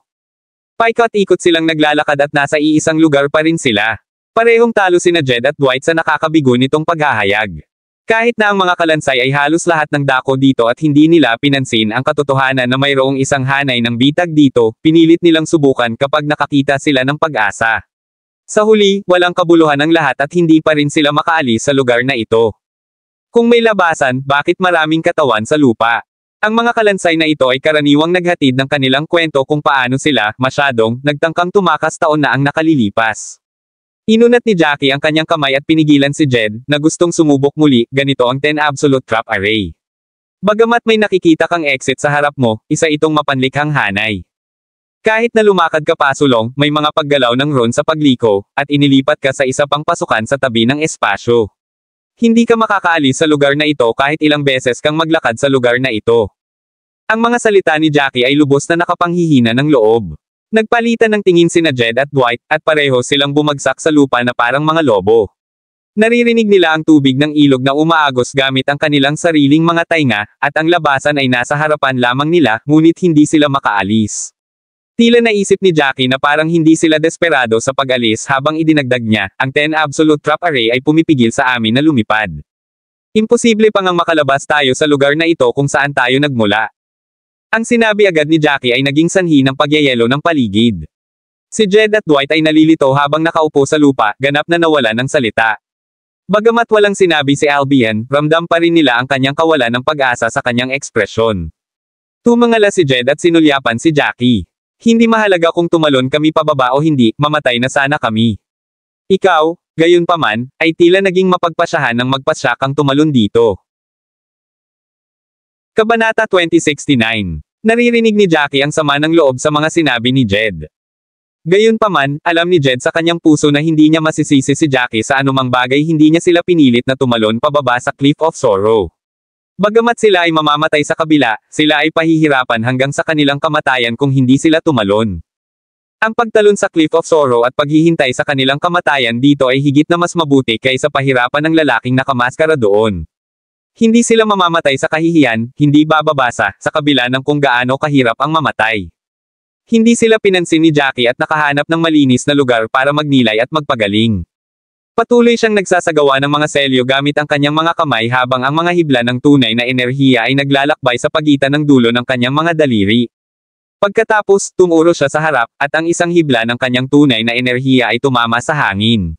Paikot-ikot silang naglalakad at nasa iisang lugar pa rin sila. Parehong talo sina Jed at Dwight sa nakakabigo nitong paghahayag. Kahit na ang mga kalansay ay halos lahat ng dako dito at hindi nila pinansin ang katotohanan na mayroong isang hanay ng bitag dito, pinilit nilang subukan kapag nakakita sila ng pag-asa. Sa huli, walang kabuluhan ang lahat at hindi pa rin sila makaalis sa lugar na ito. Kung may labasan, bakit maraming katawan sa lupa? Ang mga kalansay na ito ay karaniwang naghatid ng kanilang kwento kung paano sila, masyadong, nagtangkang tumakas taon na ang nakalilipas. Inunat ni Jackie ang kanyang kamay at pinigilan si Jed, na gustong sumubok muli, ganito ang 10 absolute trap array. Bagamat may nakikita kang exit sa harap mo, isa itong mapanlikhang hanay. Kahit na lumakad ka pasulong, may mga paggalaw ng ron sa pagliko, at inilipat ka sa isa pang pasukan sa tabi ng espasyo. Hindi ka makakaalis sa lugar na ito kahit ilang beses kang maglakad sa lugar na ito. Ang mga salita ni Jackie ay lubos na nakapanghihina ng loob. Nagpalitan ng tingin sina Jed at Dwight, at pareho silang bumagsak sa lupa na parang mga lobo. Naririnig nila ang tubig ng ilog na umaagos gamit ang kanilang sariling mga tainga, at ang labasan ay nasa harapan lamang nila, ngunit hindi sila makaalis. Tila naisip ni Jackie na parang hindi sila desperado sa pag-alis habang idinagdag niya, ang 10 absolute trap array ay pumipigil sa amin na lumipad. Imposible pang ang makalabas tayo sa lugar na ito kung saan tayo nagmula. Ang sinabi agad ni Jackie ay naging sanhi ng pagyayelo ng paligid. Si Jed at Dwight ay nalilito habang nakaupo sa lupa, ganap na nawala ng salita. Bagamat walang sinabi si Albion, ramdam pa rin nila ang kanyang kawalan ng pag-asa sa kanyang ekspresyon. Tumangala si Jed at sinulyapan si Jackie. Hindi mahalaga kung tumalon kami pababa o hindi, mamatay na sana kami. Ikaw, gayunpaman, ay tila naging mapagpasyahan ng magpasyak ang tumalon dito. Kabanata 2069. Naririnig ni Jackie ang sama ng loob sa mga sinabi ni Jed. Gayunpaman, alam ni Jed sa kanyang puso na hindi niya masisisi si Jackie sa anumang bagay, hindi niya sila pinilit na tumalon pababa sa Cliff of Sorrow. Bagamat sila ay mamamatay sa kabila, sila ay pahihirapan hanggang sa kanilang kamatayan kung hindi sila tumalon. Ang pagtalon sa Cliff of Sorrow at paghihintay sa kanilang kamatayan dito ay higit na mas mabuti kaysa pahirapan ng lalaking nakamaskara doon. Hindi sila mamamatay sa kahihiyan, hindi bababasa, sa kabila ng kung gaano kahirap ang mamatay. Hindi sila pinansin ni Jackie at nakahanap ng malinis na lugar para magnilay at magpagaling. Patuloy siyang nagsasagawa ng mga selyo gamit ang kanyang mga kamay habang ang mga hibla ng tunay na enerhiya ay naglalakbay sa pagitan ng dulo ng kanyang mga daliri. Pagkatapos, tumuro siya sa harap, at ang isang hibla ng kanyang tunay na enerhiya ay tumama sa hangin.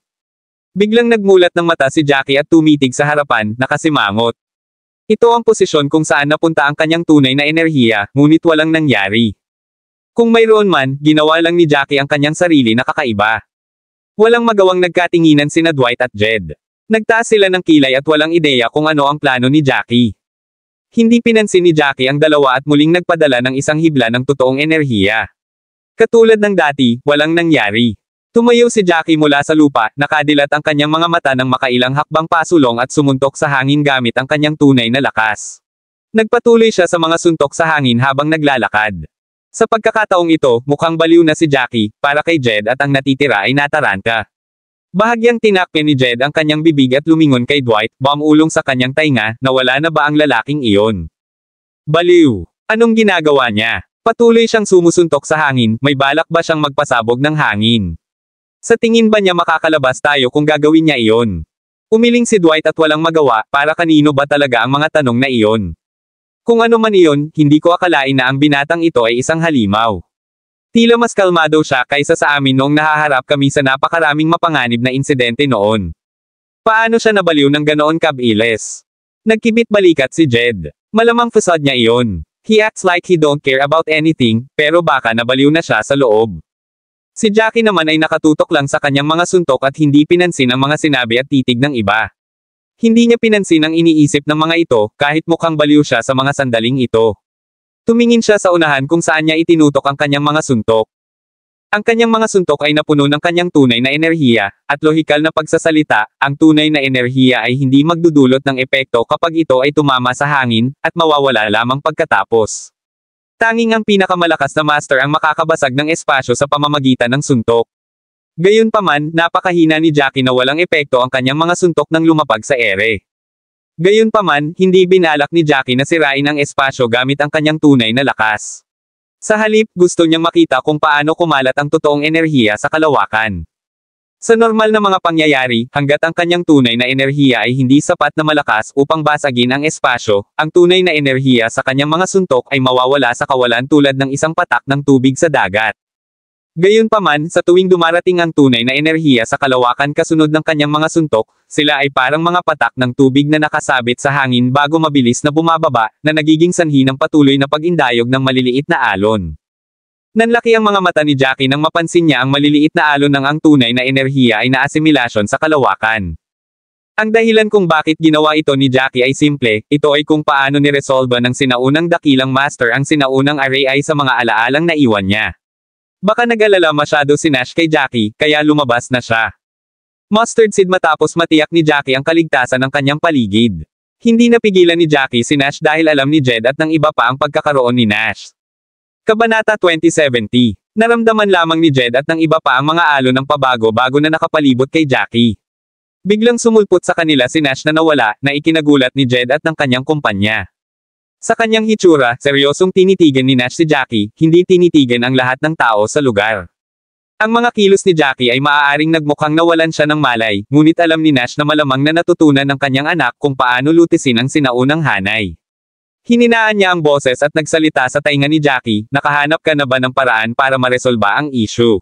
Biglang nagmulat ng mata si Jackie at tumitig sa harapan, nakasimangot. Ito ang posisyon kung saan napunta ang kanyang tunay na enerhiya, ngunit walang nangyari. Kung mayroon man, ginawa lang ni Jackie ang kanyang sarili na kakaiba. Walang magawang nagkatinginan sina Dwight at Jed. Nagtaas sila ng kilay at walang ideya kung ano ang plano ni Jackie. Hindi pinansin ni Jackie ang dalawa at muling nagpadala ng isang hibla ng totoong enerhiya. Katulad ng dati, walang nangyari. Tumayo si Jackie mula sa lupa, nakadilat ang kanyang mga mata ng makailang hakbang pasulong at sumuntok sa hangin gamit ang kanyang tunay na lakas. Nagpatuloy siya sa mga suntok sa hangin habang naglalakad. Sa pagkakataong ito, mukhang baliw na si Jackie, para kay Jed at ang natitira ay nataranta. Bahagyang tinakpe ni Jed ang kanyang bibig at lumingon kay Dwight, bumulong sa kanyang tainga, nawala na ba ang lalaking iyon? Baliw! Anong ginagawa niya? Patuloy siyang sumusuntok sa hangin, may balak ba siyang magpasabog ng hangin? Sa tingin ba niya makakalabas tayo kung gagawin niya iyon? Umiling si Dwight at walang magawa, para kanino ba talaga ang mga tanong na iyon? Kung ano man iyon, hindi ko akalain na ang binatang ito ay isang halimaw. Tila mas kalmado siya kaysa sa amin noong nahaharap kami sa napakaraming mapanganib na insidente noon. Paano siya nabaliw ng ganoon kabilis? Nagkibit balikat si Jed. Malamang facade niya iyon. He acts like he don't care about anything, pero baka nabaliw na siya sa loob. Si Jackie naman ay nakatutok lang sa kanyang mga suntok at hindi pinansin ang mga sinabi at titig ng iba. Hindi niya pinansin ang iniisip ng mga ito, kahit mukhang baliw siya sa mga sandaling ito. Tumingin siya sa unahan kung saan niya itinutok ang kanyang mga suntok. Ang kanyang mga suntok ay napuno ng kanyang tunay na enerhiya, at lohikal na pagsasalita, ang tunay na enerhiya ay hindi magdudulot ng epekto kapag ito ay tumama sa hangin, at mawawala lamang pagkatapos. Tanging ang pinakamalakas na master ang makakabasag ng espasyo sa pamamagitan ng suntok. Gayunpaman, napakahina ni Jackie na walang epekto ang kanyang mga suntok nang lumapag sa ere. Gayunpaman, hindi binalak ni Jackie na sirain ang espasyo gamit ang kanyang tunay na lakas. Sa halip, gusto niyang makita kung paano kumalat ang totoong enerhiya sa kalawakan. Sa normal na mga pangyayari, hanggat ang kanyang tunay na enerhiya ay hindi sapat na malakas upang basagin ang espasyo, ang tunay na enerhiya sa kanyang mga suntok ay mawawala sa kawalan tulad ng isang patak ng tubig sa dagat. Gayunpaman, sa tuwing dumarating ang tunay na enerhiya sa kalawakan kasunod ng kanyang mga suntok, sila ay parang mga patak ng tubig na nakasabit sa hangin bago mabilis na bumababa, na nagiging sanhi ng patuloy na pag-indayog ng maliliit na alon. Nanlaki ang mga mata ni Jackie nang mapansin niya ang maliliit na alon ng ang tunay na enerhiya ay naasimilasyon sa kalawakan. Ang dahilan kung bakit ginawa ito ni Jackie ay simple, ito ay kung paano niresolba ng sinaunang dakilang master ang sinaunang array ay sa mga alaalang naiwan niya. Baka nag-alala masyado si Nash kay Jackie, kaya lumabas na siya. Mustard seed matapos matiyak ni Jackie ang kaligtasan ng kanyang paligid. Hindi napigilan ni Jackie si Nash dahil alam ni Jed at ng iba pa ang pagkakaroon ni Nash. Kabanata 2070. Naramdaman lamang ni Jed at ng iba pa ang mga alon ng pabago-bago na nakapalibot kay Jackie. Biglang sumulpot sa kanila si Nash na nawala, na ikinagulat ni Jed at ng kanyang kumpanya. Sa kanyang hitsura, seryosong tinitigan ni Nash si Jackie, hindi tinitigan ang lahat ng tao sa lugar. Ang mga kilos ni Jackie ay maaaring nagmukhang nawalan siya ng malay, ngunit alam ni Nash na malamang na natutunan ng kanyang anak kung paano lutisin ang sinaunang hanay. Hininaan niya ang boses at nagsalita sa tainga ni Jackie, nakahanap ka na ba ng paraan para maresolba ang issue?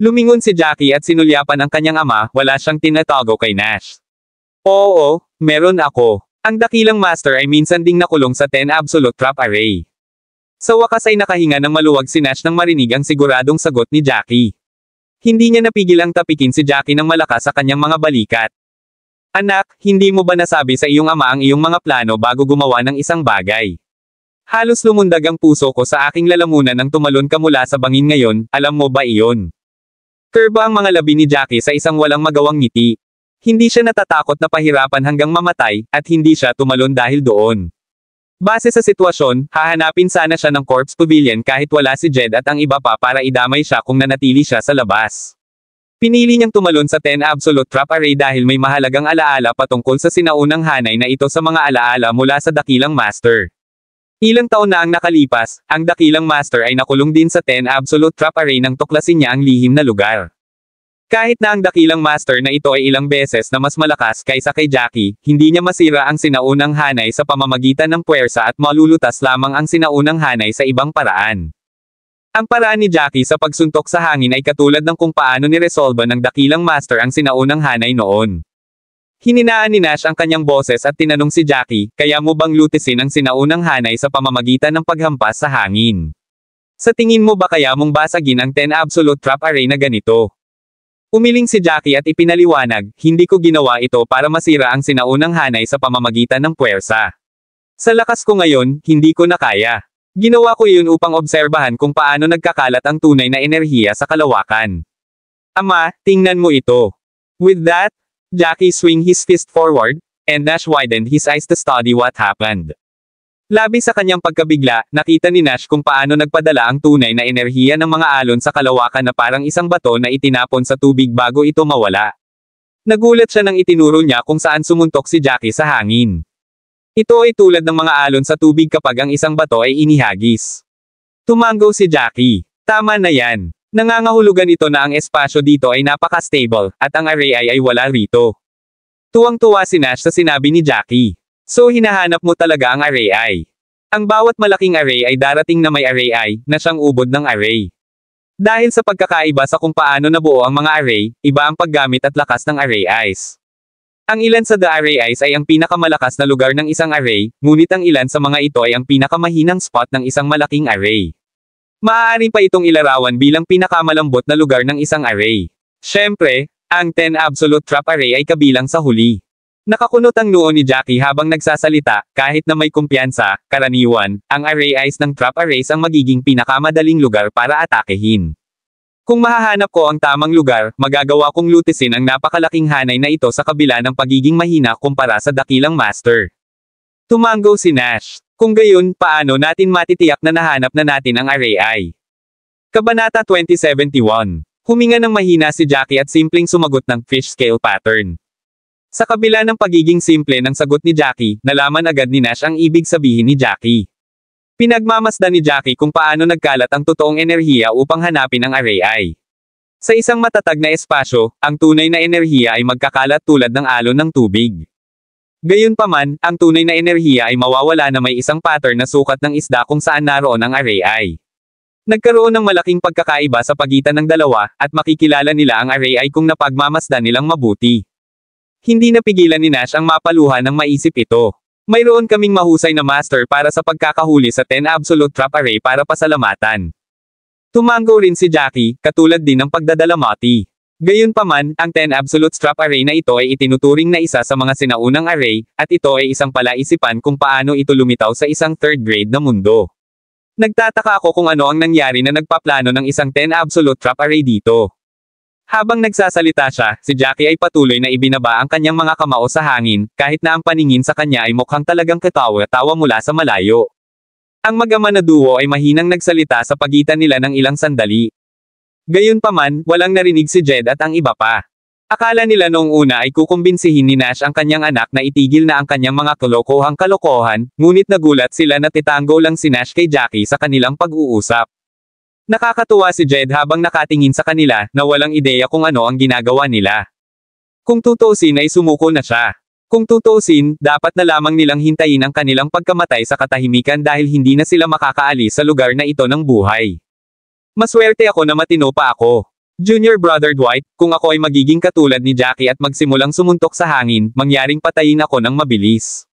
Lumingon si Jackie at sinulyapan ang kanyang ama, wala siyang tinatago kay Nash. Oo, meron ako. Ang dakilang master ay minsan ding nakulong sa 10 absolute trap array. Sa wakas ay nakahinga ng maluwag si Nash nang marinig ang siguradong sagot ni Jackie. Hindi niya napigil ang tapikin si Jackie ng malakas sa kanyang mga balikat. Anak, hindi mo ba nasabi sa iyong ama ang iyong mga plano bago gumawa ng isang bagay? Halos lumundag ang puso ko sa aking lalamunan nang tumalon ka mula sa bangin ngayon, alam mo ba iyon? Kurba ang mga labi ni Jackie sa isang walang magawang ngiti. Hindi siya natatakot na pahirapan hanggang mamatay, at hindi siya tumalon dahil doon. Base sa sitwasyon, hahanapin sana siya ng corpse pavilion kahit wala si Jed at ang iba pa para idamay siya kung nanatili siya sa labas. Pinili niyang tumalon sa 10 absolute trap array dahil may mahalagang alaala patungkol sa sinaunang hanay na ito sa mga alaala mula sa dakilang master. Ilang taon na ang nakalipas, ang dakilang master ay nakulong din sa 10 absolute trap array nang tuklasin niya ang lihim na lugar. Kahit na ang dakilang master na ito ay ilang beses na mas malakas kaysa kay Jackie, hindi niya masira ang sinaunang hanay sa pamamagitan ng puwersa at malulutas lamang ang sinaunang hanay sa ibang paraan. Ang paraan ni Jackie sa pagsuntok sa hangin ay katulad ng kung paano niresolba ng dakilang master ang sinaunang hanay noon. Hininaan ni Nash ang kanyang boses at tinanong si Jackie, kaya mo bang lutisin ang sinaunang hanay sa pamamagitan ng paghampas sa hangin? Sa tingin mo ba kaya mong basagin ang 10 absolute trap array na ganito? Umiling si Jackie at ipinaliwanag, hindi ko ginawa ito para masira ang sinaunang hanay sa pamamagitan ng puwersa. Sa lakas ko ngayon, hindi ko na kaya. Ginawa ko iyon upang obserbahan kung paano nagkakalat ang tunay na enerhiya sa kalawakan. Ama, tingnan mo ito. With that, Jackie swing his fist forward, and Nash widened his eyes to study what happened. Labi sa kanyang pagkabigla, nakita ni Nash kung paano nagpadala ang tunay na enerhiya ng mga alon sa kalawakan na parang isang bato na itinapon sa tubig bago ito mawala. Nagulat siya nang itinuro niya kung saan sumuntok si Jackie sa hangin. Ito ay tulad ng mga alon sa tubig kapag ang isang bato ay inihagis. Tumango si Jackie. Tama na yan. Nangangahulugan ito na ang espasyo dito ay napaka-stable, at ang array ay wala rito. Tuwang-tuwa si Nash sa sinabi ni Jackie. So hinahanap mo talaga ang array I. Ang bawat malaking array ay darating na may array I, na siyang ubod ng array. Dahil sa pagkakaiba sa kung paano nabuo ang mga array, iba ang paggamit at lakas ng array Is. Ang ilan sa the array Is ay ang pinakamalakas na lugar ng isang array, ngunit ang ilan sa mga ito ay ang pinakamahinang spot ng isang malaking array. Maaari pa itong ilarawan bilang pinakamalambot na lugar ng isang array. Siyempre, ang 10 absolute trap array ay kabilang sa huli. Nakakunot ang noo ni Jackie habang nagsasalita, kahit na may kumpiyansa, karaniwan, ang array Is ng trap arrays ang magiging pinakamadaling lugar para atakehin. Kung mahahanap ko ang tamang lugar, magagawa kong lutisin ang napakalaking hanay na ito sa kabila ng pagiging mahina kumpara sa dakilang master. Tumango si Nash. Kung gayon, paano natin matitiyak na nahanap na natin ang array I? Kabanata 2071. Huminga ng mahina si Jackie at simpleng sumagot ng fish scale pattern. Sa kabila ng pagiging simple ng sagot ni Jackie, nalaman agad ni Nash ang ibig sabihin ni Jackie. Pinagmamasdan ni Jackie kung paano nagkalat ang totoong enerhiya upang hanapin ang array I. Sa isang matatag na espasyo, ang tunay na enerhiya ay magkakalat tulad ng alon ng tubig. Gayunpaman, ang tunay na enerhiya ay mawawala na may isang pattern na sukat ng isda kung saan naroon ang array I. Nagkaroon ng malaking pagkakaiba sa pagitan ng dalawa, at makikilala nila ang array I kung napagmamasdan nilang mabuti. Hindi napigilan ni Nash ang mapaluha ng maisip ito. Mayroon kaming mahusay na master para sa pagkakahuli sa 10 absolute trap array para pasalamatan. Tumango rin si Jackie, katulad din ng pagdadalamati. Gayunpaman, ang 10 absolute trap array na ito ay itinuturing na isa sa mga sinaunang array, at ito ay isang palaisipan kung paano ito lumitaw sa isang third grade na mundo. Nagtataka ako kung ano ang nangyari na nagpaplano ng isang 10 absolute trap array dito. Habang nagsasalita siya, si Jackie ay patuloy na ibinaba ang kanyang mga kamao sa hangin, kahit na ang paningin sa kanya ay mukhang talagang katawa-tawa mula sa malayo. Ang mag-ama na duo ay mahinang nagsalita sa pagitan nila ng ilang sandali. Gayunpaman, walang narinig si Jed at ang iba pa. Akala nila noong una ay kukumbinsihin ni Nash ang kanyang anak na itigil na ang kanyang mga kalokohang kalokohan, ngunit nagulat sila na titango lang si Nash kay Jackie sa kanilang pag-uusap. Nakakatuwa si Jed habang nakatingin sa kanila na walang ideya kung ano ang ginagawa nila. Kung tutuusin ay sumuko na siya. Kung tutuusin, dapat na lamang nilang hintayin ang kanilang pagkamatay sa katahimikan dahil hindi na sila makakaalis sa lugar na ito ng buhay. Maswerte ako na matino pa ako. Junior Brother Dwight, kung ako ay magiging katulad ni Jackie at magsimulang sumuntok sa hangin, mangyaring patayin ako ng mabilis.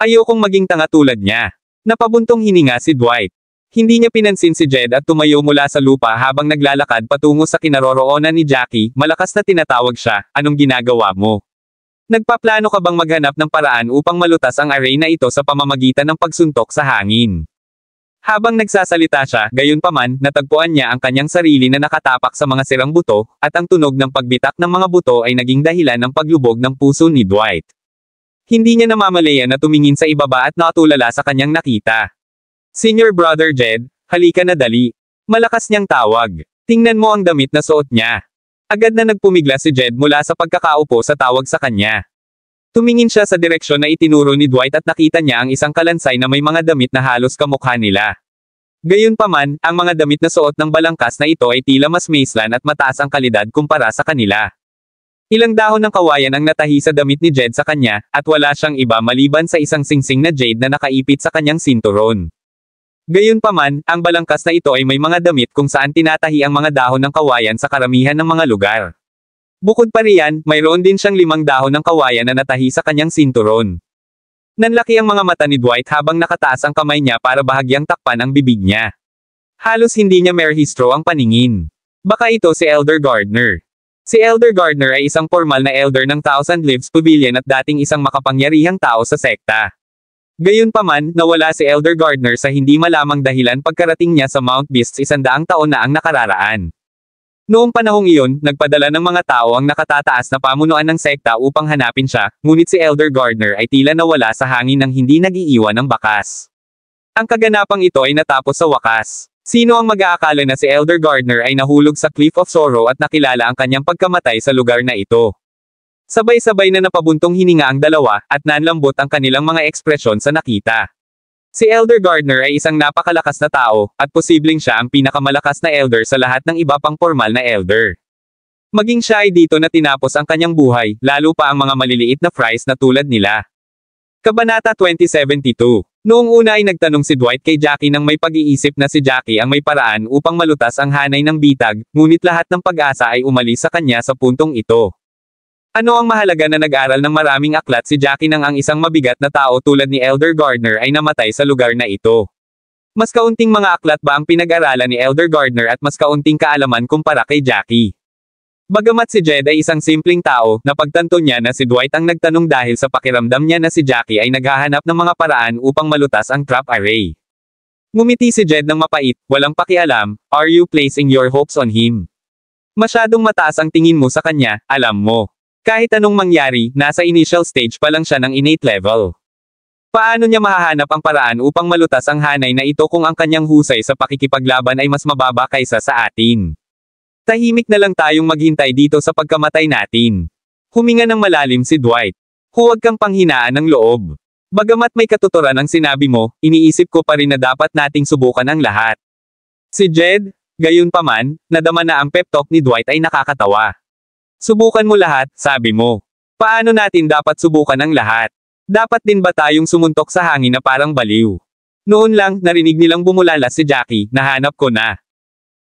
Ayokong maging tanga tulad niya. Napabuntong hininga si Dwight. Hindi niya pinansin si Jed at tumayo mula sa lupa habang naglalakad patungo sa kinaroroonan ni Jackie, malakas na tinatawag siya, anong ginagawa mo? Nagpaplano ka bang maghanap ng paraan upang malutas ang array na ito sa pamamagitan ng pagsuntok sa hangin? Habang nagsasalita siya, gayunpaman, natagpuan niya ang kanyang sarili na nakatapak sa mga sirang buto, at ang tunog ng pagbitak ng mga buto ay naging dahilan ng paglubog ng puso ni Dwight. Hindi niya namamalayan na tumingin sa ibaba at nakatulala sa kanyang nakita. Senior Brother Jed, halika na dali. Malakas niyang tawag. Tingnan mo ang damit na suot niya. Agad na nagpumigla si Jed mula sa pagkakaupo sa tawag sa kanya. Tumingin siya sa direksyon na itinuro ni Dwight at nakita niya ang isang kalansay na may mga damit na halos kamukha nila. Gayunpaman, ang mga damit na suot ng balangkas na ito ay tila mas maislan at mataas ang kalidad kumpara sa kanila. Ilang dahon ng kawayan ang natahi sa damit ni Jed sa kanya, at wala siyang iba maliban sa isang singsing na jade na nakaipit sa kanyang sinturon. Gayunpaman, ang balangkas na ito ay may mga damit kung saan tinatahi ang mga dahon ng kawayan sa karamihan ng mga lugar. Bukod pa riyan, mayroon din siyang 5 dahon ng kawayan na natahi sa kanyang sinturon. Nanlaki ang mga mata ni Dwight habang nakataas ang kamay niya para bahagyang takpan ang bibig niya. Halos hindi niya merehistro ang paningin. Baka ito si Elder Gardner. Si Elder Gardner ay isang formal na elder ng Thousand Leaves Pavilion at dating isang makapangyarihang tao sa sekta. Gayunpaman, nawala si Elder Gardner sa hindi malamang dahilan pagkarating niya sa Mount Beasts 100 taon na ang nakararaan. Noong panahong iyon, nagpadala ng mga tao ang nakatataas na pamunuan ng sekta upang hanapin siya, ngunit si Elder Gardner ay tila nawala sa hangin nang hindi nag-iiwan ng bakas. Ang kaganapang ito ay natapos sa wakas. Sino ang mag-aakala na si Elder Gardner ay nahulog sa Cliff of Sorrow at nakilala ang kanyang pagkamatay sa lugar na ito? Sabay-sabay na napabuntong hininga ang dalawa, at nanlambot ang kanilang mga ekspresyon sa nakita. Si Elder Gardner ay isang napakalakas na tao, at posibleng siya ang pinakamalakas na elder sa lahat ng iba pang formal na elder. Maging siya ay dito na tinapos ang kanyang buhay, lalo pa ang mga maliliit na fries na tulad nila. Kabanata 2072. Noong una ay nagtanong si Dwight kay Jackie nang may pag-iisip na si Jackie ang may paraan upang malutas ang hanay ng bitag, ngunit lahat ng pag-asa ay umalis sa kanya sa puntong ito. Ano ang mahalaga na nag-aral ng maraming aklat si Jackie nang ang isang mabigat na tao tulad ni Elder Gardner ay namatay sa lugar na ito? Mas kaunting mga aklat ba ang pinag-aralan ni Elder Gardner at mas kaunting kaalaman kumpara kay Jackie? Bagamat si Jed ay isang simpleng tao, napagtanto niya na si Dwight ang nagtanong dahil sa pakiramdam niya na si Jackie ay naghahanap ng mga paraan upang malutas ang trap array. Ngumiti si Jed ng mapait, walang pakialam, are you placing your hopes on him? Masyadong mataas ang tingin mo sa kanya, alam mo. Kahit anong mangyari, nasa initial stage pa lang siya ng innate level. Paano niya mahahanap ang paraan upang malutas ang hanay na ito kung ang kanyang husay sa pakikipaglaban ay mas mababa kaysa sa atin? Tahimik na lang tayong maghintay dito sa pagkamatay natin. Huminga ng malalim si Dwight. Huwag kang panghinaan ng loob. Bagamat may katuturan ang sinabi mo, iniisip ko pa rin na dapat nating subukan ang lahat. Si Jed, gayunpaman, nadama na ang pep talk ni Dwight ay nakakatawa. Subukan mo lahat, sabi mo. Paano natin dapat subukan ang lahat? Dapat din ba tayong sumuntok sa hangin na parang baliw? Noon lang, narinig nilang bumulala si Jackie, nahanap ko na.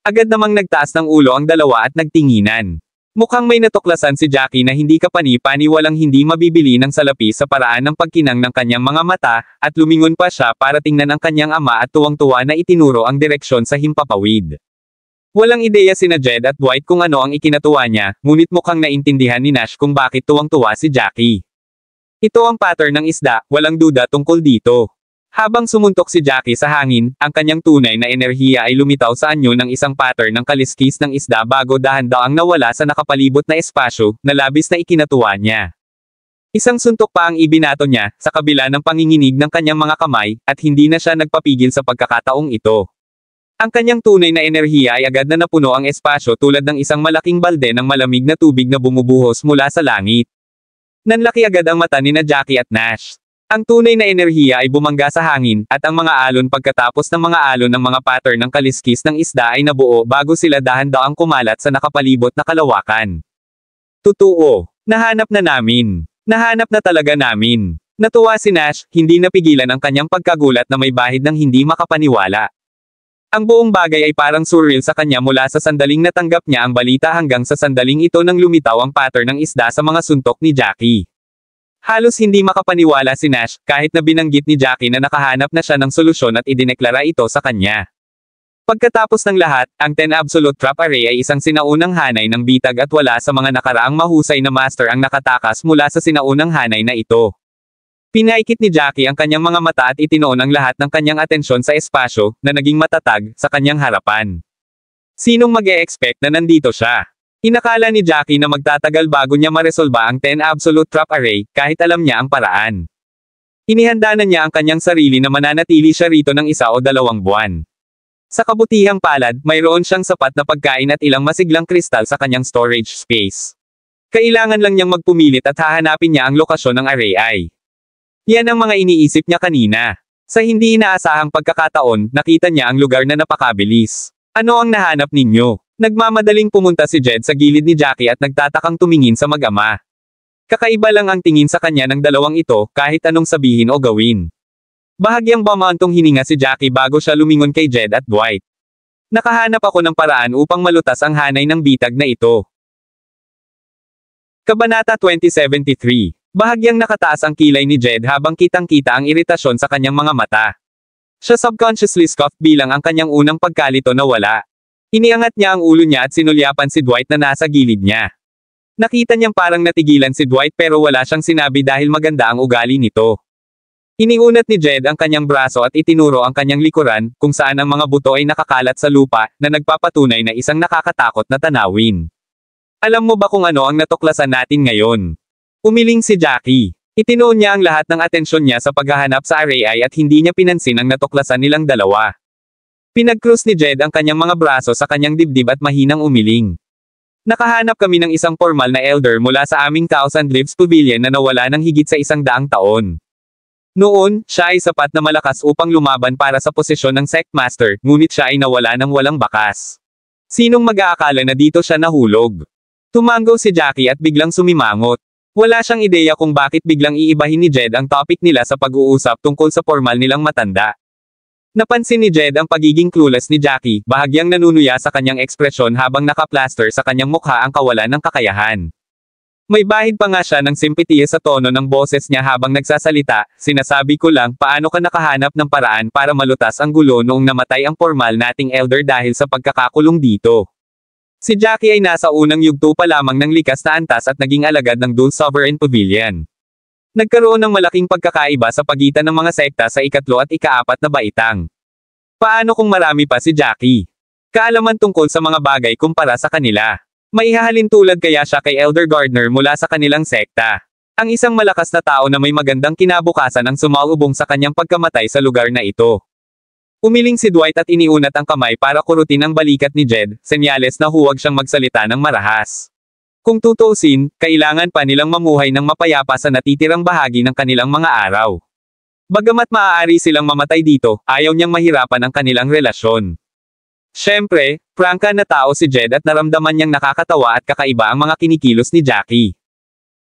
Agad namang nagtaas ng ulo ang dalawa at nagtinginan. Mukhang may natuklasan si Jackie na hindi kapani-pani walang hindi mabibili ng salapi sa paraan ng pagkinang ng kanyang mga mata, at lumingon pa siya para tingnan ang kanyang ama at tuwang-tuwa na itinuro ang direksyon sa himpapawid. Walang ideya sina Jed at Dwight kung ano ang ikinatuwa niya, ngunit mukhang naintindihan ni Nash kung bakit tuwang-tuwa si Jackie. Ito ang pattern ng isda, walang duda tungkol dito. Habang sumuntok si Jackie sa hangin, ang kanyang tunay na enerhiya ay lumitaw sa anyo ng isang pattern ng kaliskis ng isda bago dahan-daang nawala sa nakapalibot na espasyo, na labis na ikinatuwa niya. Isang suntok pa ang ibinato niya, sa kabila ng panginginig ng kanyang mga kamay, at hindi na siya nagpapigil sa pagkakataong ito. Ang kanyang tunay na enerhiya ay agad na napuno ang espasyo tulad ng isang malaking balde ng malamig na tubig na bumubuhos mula sa langit. Nanlaki agad ang mata ni Jackie at Nash. Ang tunay na enerhiya ay bumangga sa hangin, at ang mga alon pagkatapos ng mga alon ng mga pattern ng kaliskis ng isda ay nabuo bago sila dahan-daang kumalat sa nakapalibot na kalawakan. Totoo. Nahanap na namin. Nahanap na talaga namin. Natuwa si Nash, hindi napigilan ang kanyang pagkagulat na may bahid ng hindi makapaniwala. Ang buong bagay ay parang surreal sa kanya mula sa sandaling natanggap niya ang balita hanggang sa sandaling ito nang lumitaw ang pattern ng isda sa mga suntok ni Jackie. Halos hindi makapaniwala si Nash, kahit na binanggit ni Jackie na nakahanap na siya ng solusyon at idineklara ito sa kanya. Pagkatapos ng lahat, ang 10 Absolute Trap Array ay isang sinaunang hanay ng bitag at wala sa mga nakaraang mahusay na master ang nakatakas mula sa sinaunang hanay na ito. Pinaikit ni Jackie ang kanyang mga mata at itinoon ang lahat ng kanyang atensyon sa espasyo, na naging matatag, sa kanyang harapan. Sinong mag-e-expect na nandito siya? Inakala ni Jackie na magtatagal bago niya maresolba ang 10 Absolute Trap Array, kahit alam niya ang paraan. Inihanda na niya ang kanyang sarili na mananatili siya rito ng 1 o 2 buwan. Sa kabutihang palad, mayroon siyang sapat na pagkain at ilang masiglang kristal sa kanyang storage space. Kailangan lang niyang magpumilit at hahanapin niya ang lokasyon ng array. Yan ang mga iniisip niya kanina. Sa hindi inaasahang pagkakataon, nakita niya ang lugar na napakabilis. Ano ang nahanap ninyo? Nagmamadaling pumunta si Jed sa gilid ni Jackie at nagtatakang tumingin sa mag-ama. Kakaiba lang ang tingin sa kanya ng dalawang ito, kahit anong sabihin o gawin. Bahagyang bumantong hininga si Jackie bago siya lumingon kay Jed at Dwight. Nakahanap ako ng paraan upang malutas ang hanay ng bitag na ito. Kabanata 2073. Bahagyang nakataas ang kilay ni Jed habang kitang-kita ang iritasyon sa kanyang mga mata. Siya subconsciously scoffed bilang ang kanyang unang pagkalito na wala. Iniangat niya ang ulo niya at sinulyapan si Dwight na nasa gilid niya. Nakita niyang parang natigilan si Dwight pero wala siyang sinabi dahil maganda ang ugali nito. Iniunat ni Jed ang kanyang braso at itinuro ang kanyang likuran, kung saan ang mga buto ay nakakalat sa lupa, na nagpapatunay na isang nakakatakot na tanawin. Alam mo ba kung ano ang natuklasan natin ngayon? Umiling si Jackie. Itinoon niya ang lahat ng atensyon niya sa paghahanap sa array at hindi niya pinansin ang natuklasan nilang dalawa. Pinag-cross ni Jed ang kanyang mga braso sa kanyang dibdib at mahinang umiling. Nakahanap kami ng isang formal na elder mula sa aming Thousand Leaves Pavilion na nawala ng higit sa 100 taon. Noon, siya ay sapat na malakas upang lumaban para sa posisyon ng Sect Master, ngunit siya ay nawala ng walang bakas. Sinong mag-aakala na dito siya nahulog? Tumango si Jackie at biglang sumimangot. Wala siyang ideya kung bakit biglang iibahin ni Jed ang topic nila sa pag-uusap tungkol sa formal nilang matanda. Napansin ni Jed ang pagiging clueless ni Jackie, bahagyang nanunuya sa kanyang ekspresyon habang naka-plaster sa kanyang mukha ang kawalan ng kakayahan. May bahid pa nga siya ng simpatiya sa tono ng boses niya habang nagsasalita, sinasabi ko lang paano ka nakahanap ng paraan para malutas ang gulo noong namatay ang formal nating elder dahil sa pagkakakulong dito. Si Jackie ay nasa unang yugto pa lamang ng likas na antas at naging alagad ng Dul Sovereign Pavilion. Nagkaroon ng malaking pagkakaiba sa pagitan ng mga sekta sa ikatlo at ika-4 na baitang. Paano kung marami pa si Jackie? Kaalaman tungkol sa mga bagay kumpara sa kanila. Maihahalin tulad kaya siya kay Elder Gardner mula sa kanilang sekta. Ang isang malakas na tao na may magandang kinabukasan ang sumalubong sa kanyang pagkamatay sa lugar na ito. Umiling si Dwight at iniunat ang kamay para kurutin ang balikat ni Jed, senyales na huwag siyang magsalita ng marahas. Kung tutuusin, kailangan pa nilang mamuhay ng mapayapa sa natitirang bahagi ng kanilang mga araw. Bagamat maaari silang mamatay dito, ayaw niyang mahirapan ang kanilang relasyon. Siyempre, prangka na tao si Jed at naramdaman niyang nakakatawa at kakaiba ang mga kinikilos ni Jackie.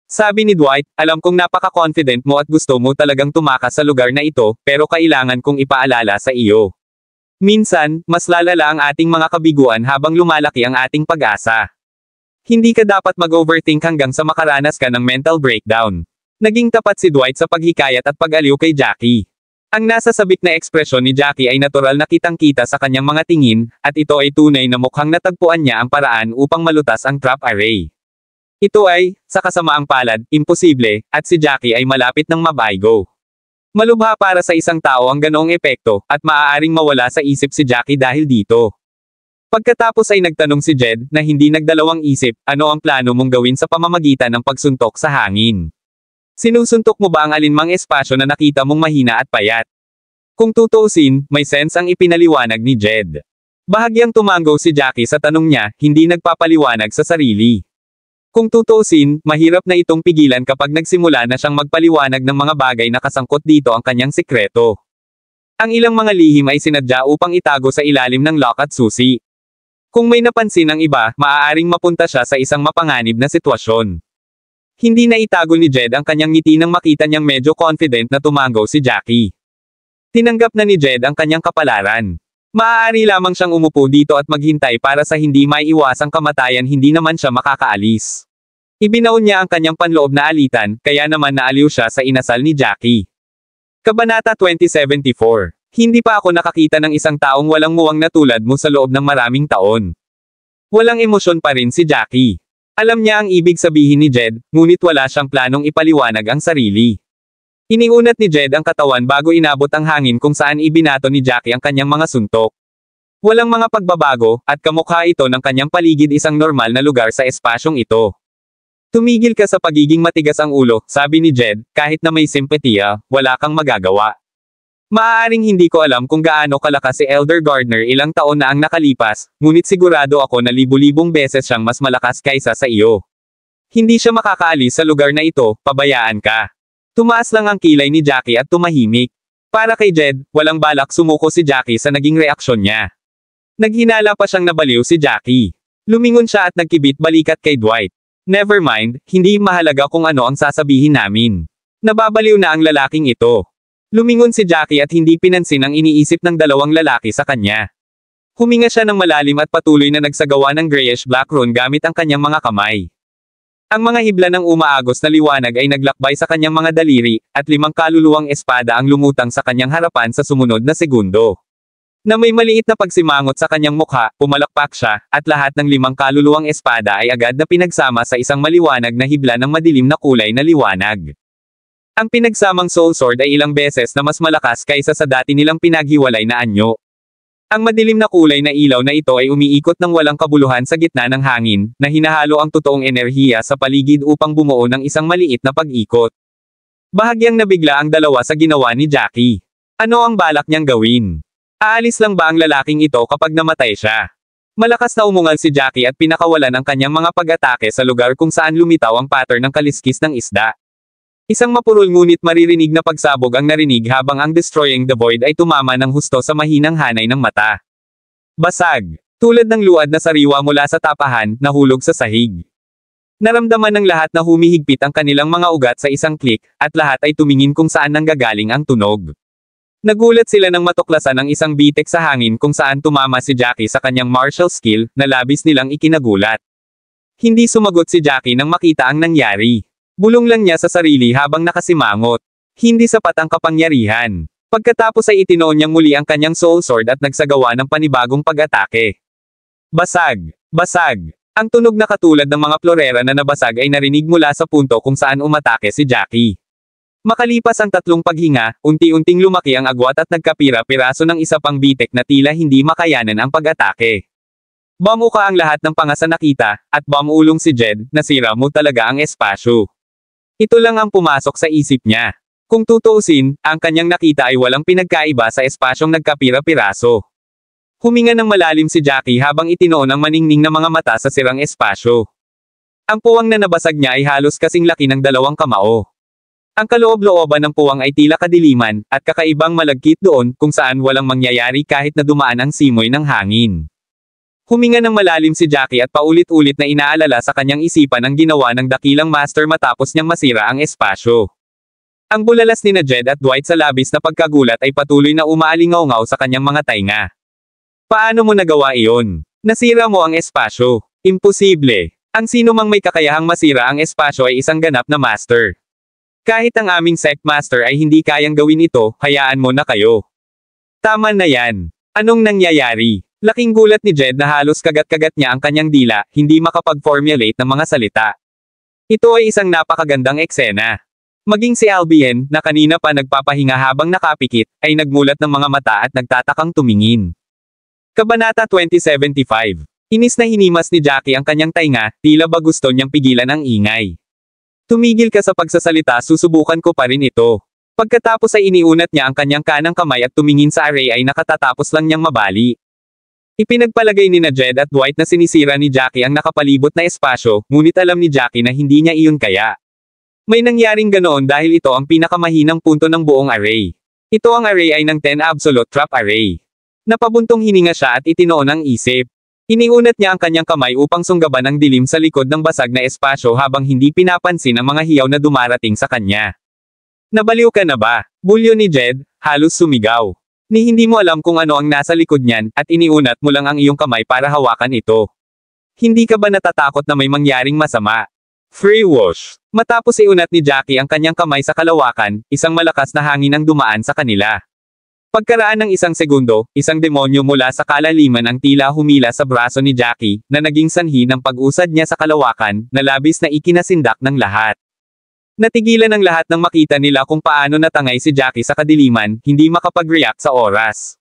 Sabi ni Dwight, alam kong napaka-confident mo at gusto mo talagang tumakas sa lugar na ito, pero kailangan kong ipaalala sa iyo. Minsan, mas lalala ang ating mga kabiguan habang lumalaki ang ating pag-asa. Hindi ka dapat mag-overthink hanggang sa makaranas ka ng mental breakdown. Naging tapat si Dwight sa paghikayat at pag-aliw kay Jackie. Ang nasa sabik na ekspresyon ni Jackie ay natural na kitang-kita sa kanyang mga tingin, at ito ay tunay na mukhang natagpuan niya ang paraan upang malutas ang trap array. Ito ay, sa kasamaang palad, imposible, at si Jackie ay malapit ng mabaigo. Malubha para sa isang tao ang ganoong epekto, at maaaring mawala sa isip si Jackie dahil dito. Pagkatapos ay nagtanong si Jed, na hindi nagdalawang isip, ano ang plano mong gawin sa pamamagitan ng pagsuntok sa hangin? Sinusuntok mo ba ang alinmang espasyo na nakita mong mahina at payat? Kung tutuusin, may sense ang ipinaliwanag ni Jed. Bahagyang tumango si Jackie sa tanong niya, hindi nagpapaliwanag sa sarili. Kung tutuusin, mahirap na itong pigilan kapag nagsimula na siyang magpaliwanag ng mga bagay na kasangkot dito ang kanyang sikreto. Ang ilang mga lihim ay sinadya upang itago sa ilalim ng lock at susi. Kung may napansin ang iba, maaaring mapunta siya sa isang mapanganib na sitwasyon. Hindi na itago ni Jed ang kanyang ngiti nang makita niyang medyo confident na tumango si Jackie. Tinanggap na ni Jed ang kanyang kapalaran. Maaari lamang siyang umupo dito at maghintay para sa hindi maiiwasang kamatayan, hindi naman siya makakaalis. Ibinaon niya ang kanyang panloob na alitan, kaya naman naaliw siya sa inasal ni Jackie. Kabanata 2074. Hindi pa ako nakakita ng isang taong walang muwang na tulad mo sa loob ng maraming taon. Walang emosyon pa rin si Jackie. Alam niya ang ibig sabihin ni Jed, ngunit wala siyang planong ipaliwanag ang sarili. Iniunat ni Jed ang katawan bago inabot ang hangin kung saan ibinato ni Jackie ang kanyang mga suntok. Walang mga pagbabago, at kamukha ito ng kanyang paligid, isang normal na lugar sa espasyong ito. Tumigil ka sa pagiging matigas ang ulo, sabi ni Jed, kahit na may simpatiya, wala kang magagawa. Maaaring hindi ko alam kung gaano kalakas si Elder Gardner ilang taon na ang nakalipas, ngunit sigurado ako na libu-libong beses siyang mas malakas kaysa sa iyo. Hindi siya makakaalis sa lugar na ito, pabayaan ka. Tumaas lang ang kilay ni Jackie at tumahimik. Para kay Jed, walang balak sumuko si Jackie sa naging reaksyon niya. Naghinala pa siyang nabaliw si Jackie. Lumingon siya at nagkibit balikat kay Dwight. Never mind, hindi mahalaga kung ano ang sasabihin namin. Nababaliw na ang lalaking ito. Lumingon si Jackie at hindi pinansin ang iniisip ng dalawang lalaki sa kanya. Huminga siya ng malalim at patuloy na nagsagawa ng grayish-black rune gamit ang kanyang mga kamay. Ang mga hibla ng umaagos na liwanag ay naglakbay sa kanyang mga daliri, at 5 kaluluwang espada ang lumutang sa kanyang harapan sa sumunod na segundo. Na may maliit na pagsimangot sa kanyang mukha, pumalakpak siya, at lahat ng 5 kaluluwang espada ay agad na pinagsama sa isang maliwanag na hibla ng madilim na kulay na liwanag. Ang pinagsamang soul sword ay ilang beses na mas malakas kaysa sa dati nilang pinaghiwalay na anyo. Ang madilim na kulay na ilaw na ito ay umiikot ng walang kabuluhan sa gitna ng hangin, na hinahalo ang totoong enerhiya sa paligid upang bumuo ng isang maliit na pag-ikot. Bahagyang nabigla ang dalawa sa ginawa ni Jackie. Ano ang balak niyang gawin? Aalis lang ba ang lalaking ito kapag namatay siya? Malakas na umungal si Jackie at pinakawalan ang kanyang mga pag-atake sa lugar kung saan lumitaw ang pattern ng kaliskis ng isda. Isang mapurol ngunit maririnig na pagsabog ang narinig habang ang Destroying the Void ay tumama ng husto sa mahinang hanay ng mata. Basag. Tulad ng luad na sariwa mula sa tapahan, nahulog sa sahig. Naramdaman ng lahat na humihigpit ang kanilang mga ugat sa isang klik, at lahat ay tumingin kung saan nanggagaling ang tunog. Nagulat sila nang matuklasan ang isang bitek sa hangin kung saan tumama si Jackie sa kanyang martial skill, na labis nilang ikinagulat. Hindi sumagot si Jackie nang makita ang nangyari. Bulong lang niya sa sarili habang nakasimangot. Hindi sapat ang kapangyarihan. Pagkatapos ay itinoon niyang muli ang kanyang soul sword at nagsagawa ng panibagong pag-atake. Basag! Basag! Ang tunog na katulad ng mga florera na nabasag ay narinig mula sa punto kung saan umatake si Jackie. Makalipas ang 3 paghinga, unti-unting lumaki ang agwat at nagkapira-piraso ng isa pang bitek na tila hindi makayanan ang pag-atake. Bamuka ang lahat ng pangasa nakita, at bamulong si Jed, nasira mo talaga ang espasyo. Ito lang ang pumasok sa isip niya. Kung tutuusin, ang kanyang nakita ay walang pinagkaiba sa espasyong nagkapira-piraso. Huminga ng malalim si Jackie habang itinoon ang maningning na mga mata sa sirang espasyo. Ang puwang na nabasag niya ay halos kasing laki ng 2 kamao. Ang kaloob-looban ng puwang ay tila kadiliman, at kakaibang malagkit doon kung saan walang mangyayari kahit na dumaan ang simoy ng hangin. Huminga ng malalim si Jackie at paulit-ulit na inaalala sa kanyang isipan ang ginawa ng dakilang master matapos niyang masira ang espasyo. Ang bulalas ni Jed at Dwight sa labis na pagkagulat ay patuloy na umaalingaw-ngaw sa kanyang mga tainga. Paano mo nagawa iyon? Nasira mo ang espasyo. Imposible. Ang sino mang may kakayahang masira ang espasyo ay isang ganap na master. Kahit ang aming sect master ay hindi kayang gawin ito, hayaan mo na kayo. Tama na yan. Anong nangyayari? Laking gulat ni Jed na halos kagat-kagat niya ang kanyang dila, hindi makapag-formulate ng mga salita. Ito ay isang napakagandang eksena. Maging si Albion, na kanina pa nagpapahinga habang nakapikit, ay nagmulat ng mga mata at nagtatakang tumingin. Kabanata 2075. Inis na hinimas ni Jackie ang kanyang tainga, tila ba gusto niyang pigilan ang ingay. Tumigil ka sa pagsasalita, susubukan ko pa rin ito. Pagkatapos ay iniunat niya ang kanyang kanang kamay at tumingin sa array ay nakatatapos lang niyang mabali. Ipinagpalagay ni Jed at Dwight na sinisira ni Jackie ang nakapalibot na espasyo, ngunit alam ni Jackie na hindi niya iyon kaya. May nangyaring ganoon dahil ito ang pinakamahinang punto ng buong array. Ito ang array ay ng 10 absolute trap array. Napabuntong hininga siya at itinoon ang isip. Iniunat niya ang kanyang kamay upang sunggaban ang dilim sa likod ng basag na espasyo habang hindi pinapansin ang mga hiyaw na dumarating sa kanya. Nabaliw ka na ba? Bulyo ni Jed, halos sumigaw. Ni hindi mo alam kung ano ang nasa likod niyan, at iniunat mo lang ang iyong kamay para hawakan ito. Hindi ka ba natatakot na may mangyaring masama? Free wash. Matapos iunat ni Jackie ang kanyang kamay sa kalawakan, isang malakas na hangin ang dumaan sa kanila. Pagkaraan ng isang segundo, isang demonyo mula sa kalaliman ang tila humila sa braso ni Jackie, na naging sanhi ng pag-usad niya sa kalawakan, na labis na ikinasindak ng lahat. Natigilan ang lahat nang makita nila kung paano natangay si Jackie sa kadiliman, hindi makapag-react sa oras.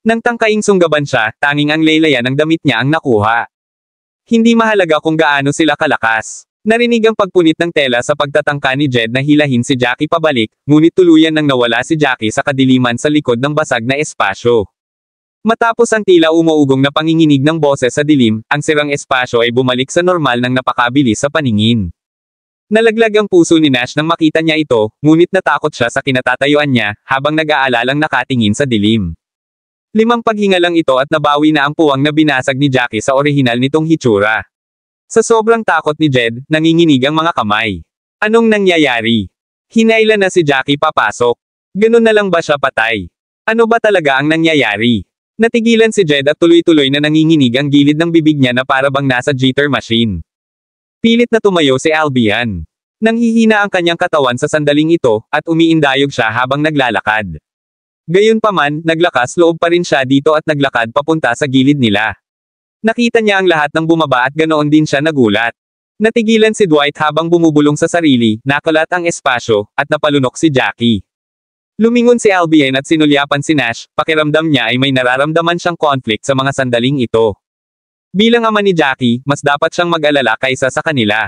Nang tangkaing sunggaban siya, tanging ang laylayan ng damit niya ang nakuha. Hindi mahalaga kung gaano sila kalakas. Narinig ang pagpunit ng tela sa pagtatangka ni Jed na hilahin si Jackie pabalik, ngunit tuluyan nang nawala si Jackie sa kadiliman sa likod ng basag na espasyo. Matapos ang tila umuugong na panginginig ng boses sa dilim, ang sirang espasyo ay bumalik sa normal nang napakabilis sa paningin. Nalaglag ang puso ni Nash nang makita niya ito, ngunit natakot siya sa kinatatayuan niya, habang nag-aalalang nakatingin sa dilim. 5 paghinga lang ito at nabawi na ang puwang na binasag ni Jackie sa orihinal nitong hitsura. Sa sobrang takot ni Jed, nanginginig ang mga kamay. Anong nangyayari? Hinailan na si Jackie papasok. Ganun na lang ba siya patay? Ano ba talaga ang nangyayari? Natigilan si Jed at tuloy-tuloy na nanginginig ang gilid ng bibig niya na para bang nasa jitter machine. Pilit na tumayo si Albion. Nanghihina ang kanyang katawan sa sandaling ito, at umiindayog siya habang naglalakad. Gayunpaman, naglakas loob pa rin siya dito at naglakad papunta sa gilid nila. Nakita niya ang lahat ng bumaba at ganoon din siya nagulat. Natigilan si Dwight habang bumubulong sa sarili, nakulat ang espasyo, at napalunok si Jackie. Lumingon si Albion at sinulyapan si Nash, pakiramdam niya ay may nararamdaman siyang conflict sa mga sandaling ito. Bilang ama ni Jackie, mas dapat siyang mag-alala kaysa sa kanila.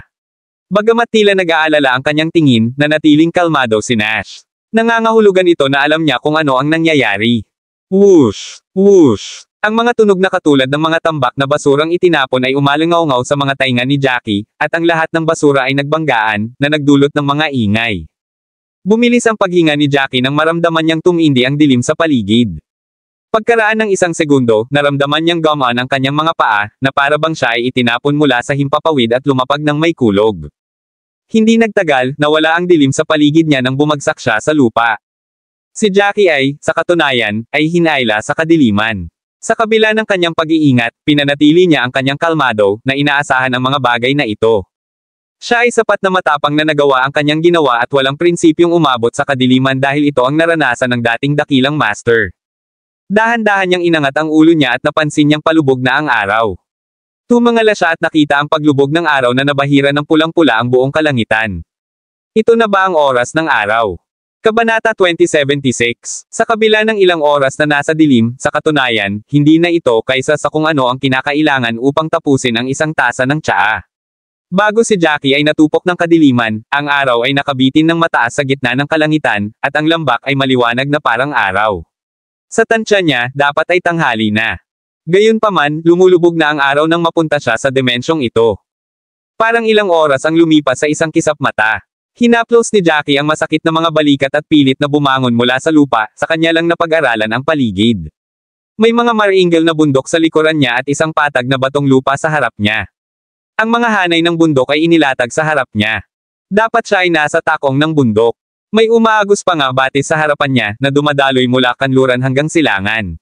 Bagamat tila nag-aalala ang kanyang tingin, nanatiling kalmado si Nash. Nangangahulugan ito na alam niya kung ano ang nangyayari. Whoosh! Whoosh! Ang mga tunog na katulad ng mga tambak na basurang itinapon ay umalingaw-ngaw sa mga tainga ni Jackie, at ang lahat ng basura ay nagbanggaan, na nagdulot ng mga ingay. Bumilis ang paghinga ni Jackie nang maramdaman niyang tumindi ang dilim sa paligid. Pagkaraan ng isang segundo, naramdaman niyang gumaan ang kanyang mga paa, na para bang siya ay itinapon mula sa himpapawid at lumapag ng may kulog. Hindi nagtagal, nawala ang dilim sa paligid niya nang bumagsak siya sa lupa. Si Jackie ay, sa katunayan, ay hinayla sa kadiliman. Sa kabila ng kanyang pag-iingat, pinanatili niya ang kanyang kalmado, na inaasahan ang mga bagay na ito. Siya ay sapat na matapang na nagawa ang kanyang ginawa at walang prinsipyong umabot sa kadiliman dahil ito ang naranasan ng dating dakilang master. Dahan-dahan niyang inangat ang ulo niya at napansin niyang palubog na ang araw. Tumangala siya at nakita ang paglubog ng araw na nabahira ng pulang-pula ang buong kalangitan. Ito na ba ang oras ng araw? Kabanata 2076. Sa kabila ng ilang oras na nasa dilim, sa katunayan, hindi na ito kaysa sa kung ano ang kinakailangan upang tapusin ang isang tasa ng tsaa. Bago si Jackie ay natupok ng kadiliman, ang araw ay nakabitin ng mataas sa gitna ng kalangitan, at ang lambak ay maliwanag na parang araw. Sa tansya niya, dapat ay tanghali na. Gayunpaman, lumulubog na ang araw nang mapunta siya sa dimensyong ito. Parang ilang oras ang lumipas sa isang kisap mata. Hinaplos ni Jackie ang masakit na mga balikat at pilit na bumangon mula sa lupa, sa kanya lang napag-aralan ang paligid. May mga maringal na bundok sa likuran niya at isang patag na batong lupa sa harap niya. Ang mga hanay ng bundok ay inilatag sa harap niya. Dapat siya ay nasa takong ng bundok. May umaagos pa nga batis sa harapan niya, na dumadaloy mula kanluran hanggang silangan.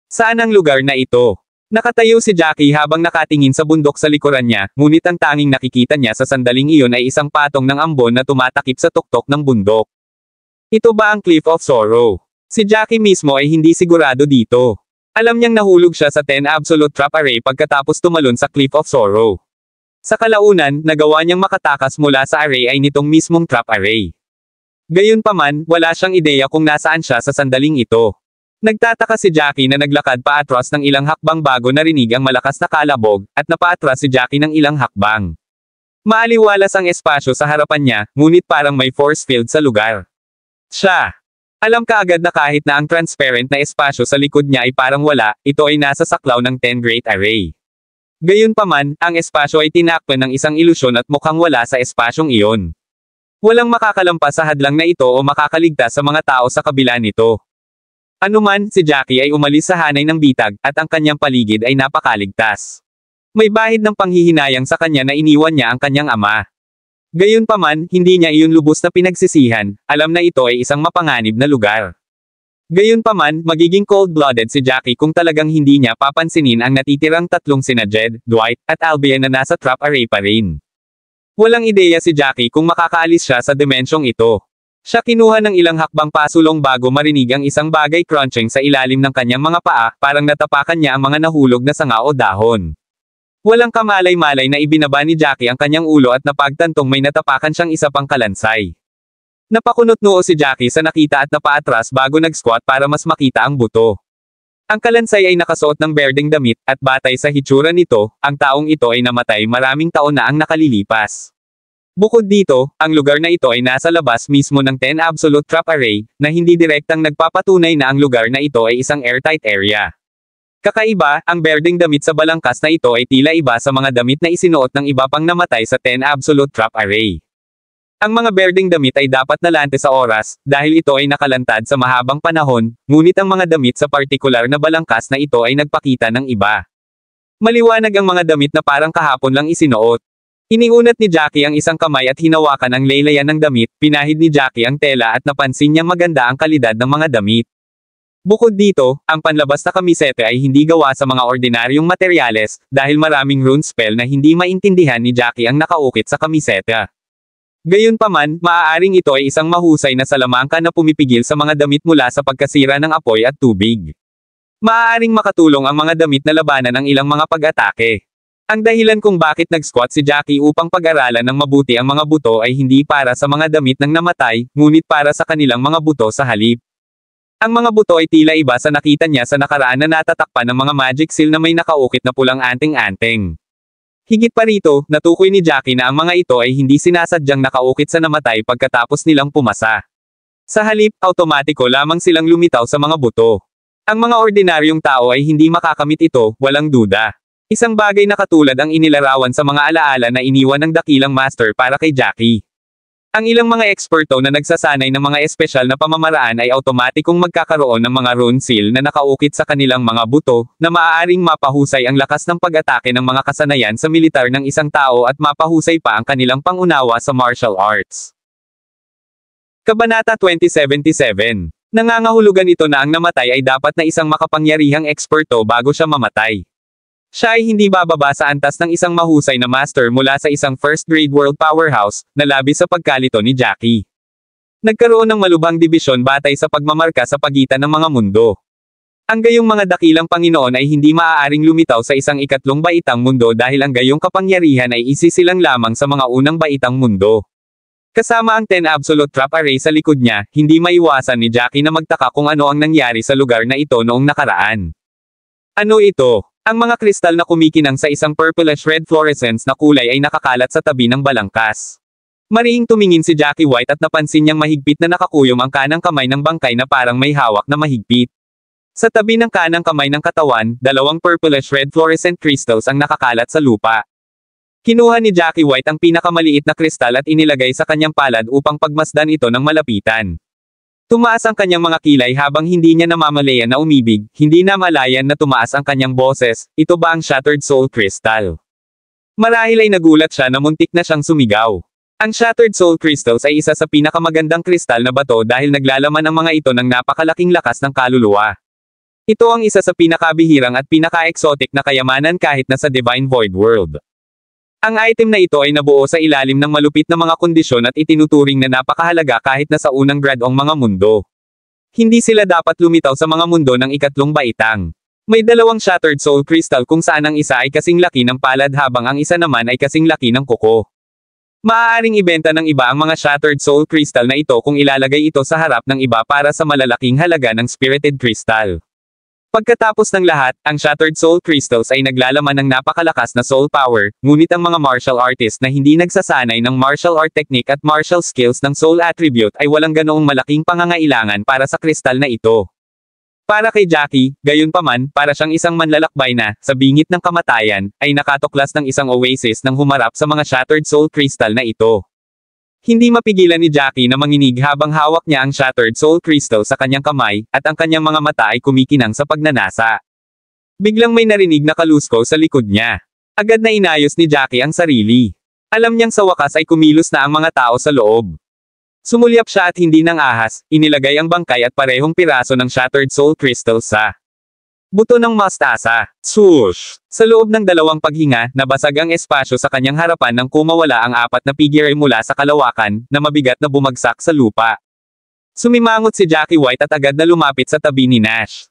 Saan ang lugar na ito? Nakatayo si Jackie habang nakatingin sa bundok sa likuran niya, ngunit ang tanging nakikita niya sa sandaling iyon ay isang patong ng ambon na tumatakip sa tuktok ng bundok. Ito ba ang Cliff of Sorrow? Si Jackie mismo ay hindi sigurado dito. Alam niyang nahulog siya sa 10 absolute trap array pagkatapos tumalon sa Cliff of Sorrow. Sa kalaunan, nagawa niyang makatakas mula sa array ay nitong mismong trap array. Gayunpaman, wala siyang ideya kung nasaan siya sa sandaling ito. Nagtataka si Jackie na naglakad paatras ng ilang hakbang bago narinig ang malakas na kalabog, at napaatras si Jackie ng ilang hakbang. Maaliwalas ang espasyo sa harapan niya, ngunit parang may force field sa lugar. Siya. Alam kaagad na kahit na ang transparent na espasyo sa likod niya ay parang wala, ito ay nasa saklaw ng 10 Great Array. Gayunpaman, ang espasyo ay tinakpan ng isang ilusyon at mukhang wala sa espasyong iyon. Walang makakalampas sa hadlang na ito o makakaligtas sa mga tao sa kabila nito. Anuman, si Jackie ay umalis sa hanay ng bitag, at ang kanyang paligid ay napakaligtas. May bahid ng panghihinayang sa kanya na iniwan niya ang kanyang ama. Gayunpaman, hindi niya iyon lubos na pinagsisihan, alam na ito ay isang mapanganib na lugar. Gayunpaman, magiging cold-blooded si Jackie kung talagang hindi niya papansinin ang natitirang tatlong sina Jed, Dwight, at Albion na nasa trap array pa rin. Walang ideya si Jackie kung makakaalis siya sa dimensyong ito. Siya kinuha ng ilang hakbang pasulong bago marinig ang isang bagay crunching sa ilalim ng kanyang mga paa, parang natapakan niya ang mga nahulog na sanga o dahon. Walang kamalay-malay na ibinaba ni Jackie ang kanyang ulo at napagtantong may natapakan siyang isa pang kalansay. Napakunot-noo si Jackie sa nakita at napaatras bago nag-squat para mas makita ang buto. Ang kalansay ay nakasuot ng berdeng damit, at batay sa hitsura nito, ang taong ito ay namatay maraming taon na ang nakalilipas. Bukod dito, ang lugar na ito ay nasa labas mismo ng 10 Absolute Trap Array, na hindi direktang nagpapatunay na ang lugar na ito ay isang airtight area. Kakaiba, ang berdeng damit sa balangkas na ito ay tila iba sa mga damit na isinuot ng iba pang namatay sa 10 Absolute Trap Array. Ang mga berdeng damit ay dapat nalante sa oras, dahil ito ay nakalantad sa mahabang panahon, ngunit ang mga damit sa partikular na balangkas na ito ay nagpakita ng iba. Maliwanag ang mga damit na parang kahapon lang isinuot. Iniunat ni Jackie ang isang kamay at hinawakan ang laylayan ng damit, pinahid ni Jackie ang tela at napansin niyang maganda ang kalidad ng mga damit. Bukod dito, ang panlabas na kamisete ay hindi gawa sa mga ordinaryong materyales, dahil maraming rune spell na hindi maintindihan ni Jackie ang nakaukit sa kamisete. Gayunpaman, maaaring ito ay isang mahusay na salamangka na pumipigil sa mga damit mula sa pagkasira ng apoy at tubig. Maaaring makatulong ang mga damit na labanan ang ilang mga pag-atake. Ang dahilan kung bakit nag-squat si Jackie upang pag-aralan ng mabuti ang mga buto ay hindi para sa mga damit ng namatay, ngunit para sa kanilang mga buto sa halip. Ang mga buto ay tila iba sa nakita niya sa nakaraan na natatakpan ng mga magic seal na may nakaukit na pulang anting-anting. Higit pa rito, natukoy ni Jackie na ang mga ito ay hindi sinasadyang nakaukit sa namatay pagkatapos nilang pumasa. Sa halip, automatiko lamang silang lumitaw sa mga buto. Ang mga ordinaryong tao ay hindi makakamit ito, walang duda. Isang bagay na katulad ang inilarawan sa mga alaala na iniwan ng dakilang master para kay Jackie. Ang ilang mga eksperto na nagsasanay ng mga espesyal na pamamaraan ay automatikong magkakaroon ng mga rune seal na nakaukit sa kanilang mga buto, na maaaring mapahusay ang lakas ng pag-atake ng mga kasanayan sa militar ng isang tao at mapahusay pa ang kanilang pangunawa sa martial arts. Kabanata 2077. Nangangahulugan ito na ang namatay ay dapat na isang makapangyarihang eksperto bago siya mamatay. Siya ay hindi bababa sa antas ng isang mahusay na master mula sa isang first-grade world powerhouse, na labis sa pagkalito ni Jackie. Nagkaroon ng malubhang dibisyon batay sa pagmamarka sa pagitan ng mga mundo. Ang gayong mga dakilang Panginoon ay hindi maaaring lumitaw sa isang ikatlong baitang mundo dahil ang gayong kapangyarihan ay isisilang lamang sa mga unang baitang mundo. Kasama ang 10 Absolute Trap Array sa likod niya, hindi maiwasan ni Jackie na magtaka kung ano ang nangyari sa lugar na ito noong nakaraan. Ano ito? Ang mga kristal na kumikinang sa isang purplish red fluorescence na kulay ay nakakalat sa tabi ng balangkas. Mariing tumingin si Jackie White at napansin niyang mahigpit na nakakuyom ang kanang kamay ng bangkay na parang may hawak na mahigpit. Sa tabi ng kanang kamay ng katawan, dalawang purplish red fluorescent crystals ang nakakalat sa lupa. Kinuha ni Jackie White ang pinakamaliit na kristal at inilagay sa kanyang palad upang pagmasdan ito ng malapitan. Tumaas ang kanyang mga kilay habang hindi niya namamalayan na umibig, hindi namalayan na tumaas ang kanyang boses, ito ba ang Shattered Soul Crystal? Marahil ay nagulat siya na muntik na siyang sumigaw. Ang Shattered Soul Crystals ay isa sa pinakamagandang kristal na bato dahil naglalaman ang mga ito ng napakalaking lakas ng kaluluwa. Ito ang isa sa pinakabihirang at pinaka-exotic na kayamanan kahit na sa Divine Void World. Ang item na ito ay nabuo sa ilalim ng malupit na mga kondisyon at itinuturing na napakahalaga kahit na sa unang gradong mga mundo. Hindi sila dapat lumitaw sa mga mundo ng ikatlong baitang. May dalawang Shattered Soul Crystal kung saan ang isa ay kasing laki ng palad habang ang isa naman ay kasing laki ng kuko. Maaaring ibenta ng iba ang mga Shattered Soul Crystal na ito kung ilalagay ito sa harap ng iba para sa malalaking halaga ng Spirited Crystal. Pagkatapos ng lahat, ang Shattered Soul Crystals ay naglalaman ng napakalakas na soul power, ngunit ang mga martial artist na hindi nagsasanay ng martial art technique at martial skills ng soul attribute ay walang ganoong malaking pangangailangan para sa kristal na ito. Para kay Jackie, gayunpaman, para siyang isang manlalakbay na, sa bingit ng kamatayan, ay nakatuklas ng isang oasis nang humarap sa mga Shattered Soul Crystal na ito. Hindi mapigilan ni Jackie na manginig habang hawak niya ang Shattered Soul Crystal sa kanyang kamay, at ang kanyang mga mata ay kumikinang sa pagnanasa. Biglang may narinig na kalusko sa likod niya. Agad na inayos ni Jackie ang sarili. Alam niyang sa wakas ay kumilos na ang mga tao sa loob. Sumulyap siya at hindi nang ahas, inilagay ang bangkay at parehong piraso ng Shattered Soul Crystal sa buto ng mastasa. Swoosh! Sa loob ng dalawang paghinga, nabasag ang espasyo sa kanyang harapan nang kumawala ang apat na figure mula sa kalawakan, na mabigat na bumagsak sa lupa. Sumimangot si Jackie White at agad na lumapit sa tabi ni Nash.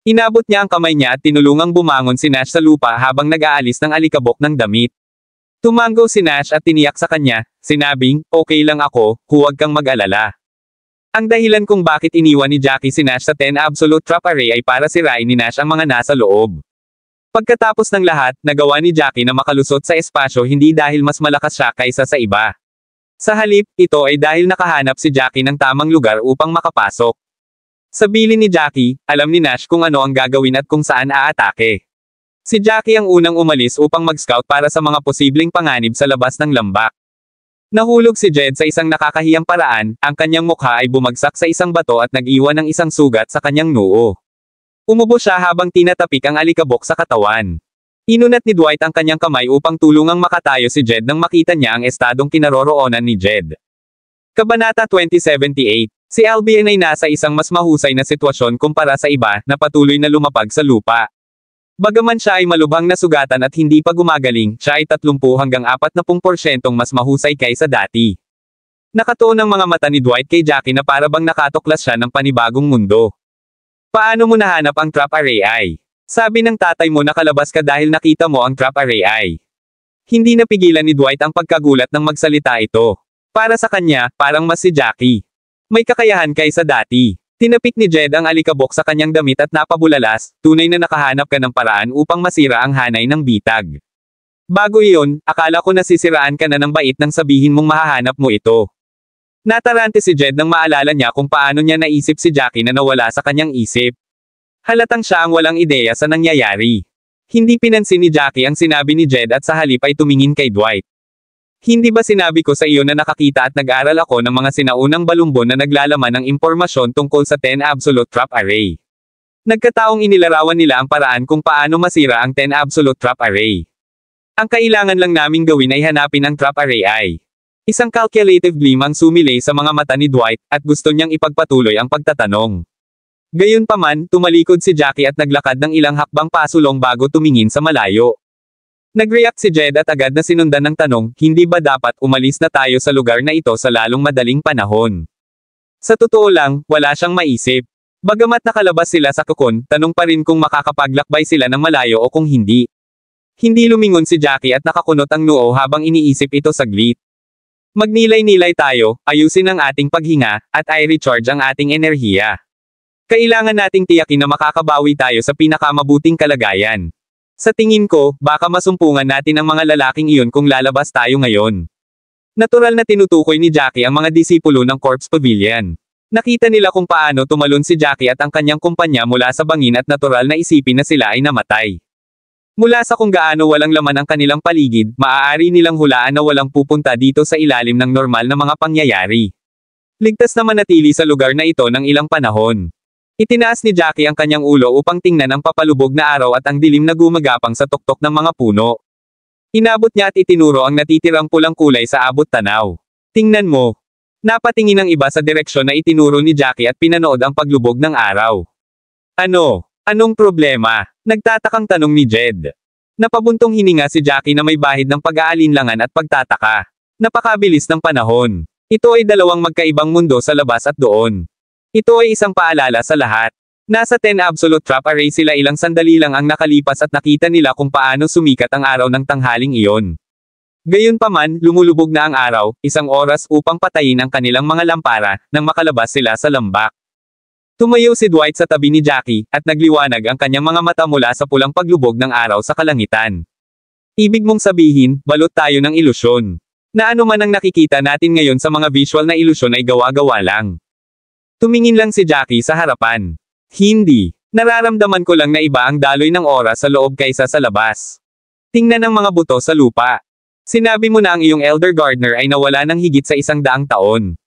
Inabot niya ang kamay niya at tinulungang bumangon si Nash sa lupa habang nag-aalis ng alikabok ng damit. Tumango si Nash at tiniyak sa kanya, sinabing, "Okay lang ako, huwag kang mag-alala." Ang dahilan kung bakit iniwan ni Jackie si Nash sa 10 Absolute Trap Array ay para sirain ni Nash ang mga nasa loob. Pagkatapos ng lahat, nagawa ni Jackie na makalusot sa espasyo hindi dahil mas malakas siya kaysa sa iba. Sa halip, ito ay dahil nakahanap si Jackie ng tamang lugar upang makapasok. Sa bilin ni Jackie, alam ni Nash kung ano ang gagawin at kung saan aatake. Si Jackie ang unang umalis upang mag-scout para sa mga posibleng panganib sa labas ng lambak. Nahulog si Jed sa isang nakakahiyang paraan, ang kanyang mukha ay bumagsak sa isang bato at nag-iwan ng isang sugat sa kanyang noo. Umubo siya habang tinatapik ang alikabok sa katawan. Inunat ni Dwight ang kanyang kamay upang tulungang makatayo si Jed nang makita niya ang estadong kinaroroonan ni Jed. Kabanata 2078. Si Albion ay nasa isang mas mahusay na sitwasyon kumpara sa iba na patuloy na lumapag sa lupa. Bagaman siya ay malubhang na sugatan at hindi pa gumagaling, siya ay 30 hanggang 40% mas mahusay kaysa dati. Nakatuon ang mga mata ni Dwight kay Jackie na parabang nakatuklas siya ng panibagong mundo. "Paano mo nahanap ang trap array ay? Sabi ng tatay mo nakalabas ka dahil nakita mo ang trap array ay." Hindi napigilan ni Dwight ang pagkagulat nang magsalita ito. Para sa kanya, parang mas si Jackie. May kakayahan kaysa dati. Tinapik ni Jed ang alikabok sa kanyang damit at napabulalas, tunay na nakahanap ka ng paraan upang masira ang hanay ng bitag. Bago iyon, akala ko nasisiraan ka na ng bait nang sabihin mong mahahanap mo ito. Natarante si Jed nang maalala niya kung paano niya naisip si Jackie na nawala sa kanyang isip. Halatang siya ang walang ideya sa nangyayari. Hindi pinansin ni Jackie ang sinabi ni Jed at sa halip ay tumingin kay Dwight. "Hindi ba sinabi ko sa iyo na nakakita at nag-aral ako ng mga sinaunang balumbon na naglalaman ng impormasyon tungkol sa 10 Absolute Trap Array? Nagkataong inilarawan nila ang paraan kung paano masira ang 10 Absolute Trap Array. Ang kailangan lang naming gawin ay hanapin ang Trap Array ay." Isang calculative gleam ang sumilay sa mga mata ni Dwight, at gusto niyang ipagpatuloy ang pagtatanong. Gayunpaman, tumalikod si Jackie at naglakad ng ilang hakbang pasulong bago tumingin sa malayo. Nag-react si Jed at agad na sinundan ng tanong, "Hindi ba dapat umalis na tayo sa lugar na ito sa lalong madaling panahon?" Sa totoo lang, wala siyang maisip. Bagamat nakalabas sila sa kukon, tanong pa rin kung makakapaglakbay sila ng malayo o kung hindi. Hindi lumingon si Jackie at nakakunot ang noo habang iniisip ito saglit. Magnilay-nilay tayo, ayusin ang ating paghinga, at i-recharge ang ating enerhiya. Kailangan nating tiyakin na makakabawi tayo sa pinakamabuting kalagayan. Sa tingin ko, baka masumpungan natin ang mga lalaking iyon kung lalabas tayo ngayon. Natural na tinutukoy ni Jackie ang mga disipulo ng Corpse Pavilion. Nakita nila kung paano tumalon si Jackie at ang kanyang kumpanya mula sa bangin at natural na isipin na sila ay namatay. Mula sa kung gaano walang laman ang kanilang paligid, maaari nilang hulaan na walang pupunta dito sa ilalim ng normal na mga pangyayari. Ligtas na manatili sa lugar na ito ng ilang panahon. Itinaas ni Jackie ang kanyang ulo upang tingnan ang papalubog na araw at ang dilim na gumagapang sa tuktok ng mga puno. Inabot niya at itinuro ang natitirang pulang kulay sa abot tanaw. "Tingnan mo." Napatingin ang iba sa direksyon na itinuro ni Jackie at pinanood ang paglubog ng araw. "Ano? Anong problema?" Nagtatakang tanong ni Jed. Napabuntong hininga si Jackie na may bahid ng pag-aalinlangan at pagtataka. Napakabilis ng panahon. Ito ay dalawang magkaibang mundo sa labas at doon. Ito ay isang paalala sa lahat. Nasa 10 Absolute Trap Array sila, ilang sandali lang ang nakalipas at nakita nila kung paano sumikat ang araw ng tanghaling iyon. Gayunpaman, lumulubog na ang araw, isang oras upang patayin ang kanilang mga lampara, nang makalabas sila sa lambak. Tumayo si Dwight sa tabi ni Jackie, at nagliwanag ang kanyang mga mata mula sa pulang paglubog ng araw sa kalangitan. Ibig mong sabihin, balot tayo ng ilusyon. Na ano man ang nakikita natin ngayon sa mga visual na ilusyon ay gawa-gawa lang. Tumingin lang si Jackie sa harapan. Hindi. Nararamdaman ko lang na iba ang daloy ng oras sa loob kaysa sa labas. Tingnan ang mga buto sa lupa. Sinabi mo na ang iyong elder gardener ay nawala ng higit sa 100 taon.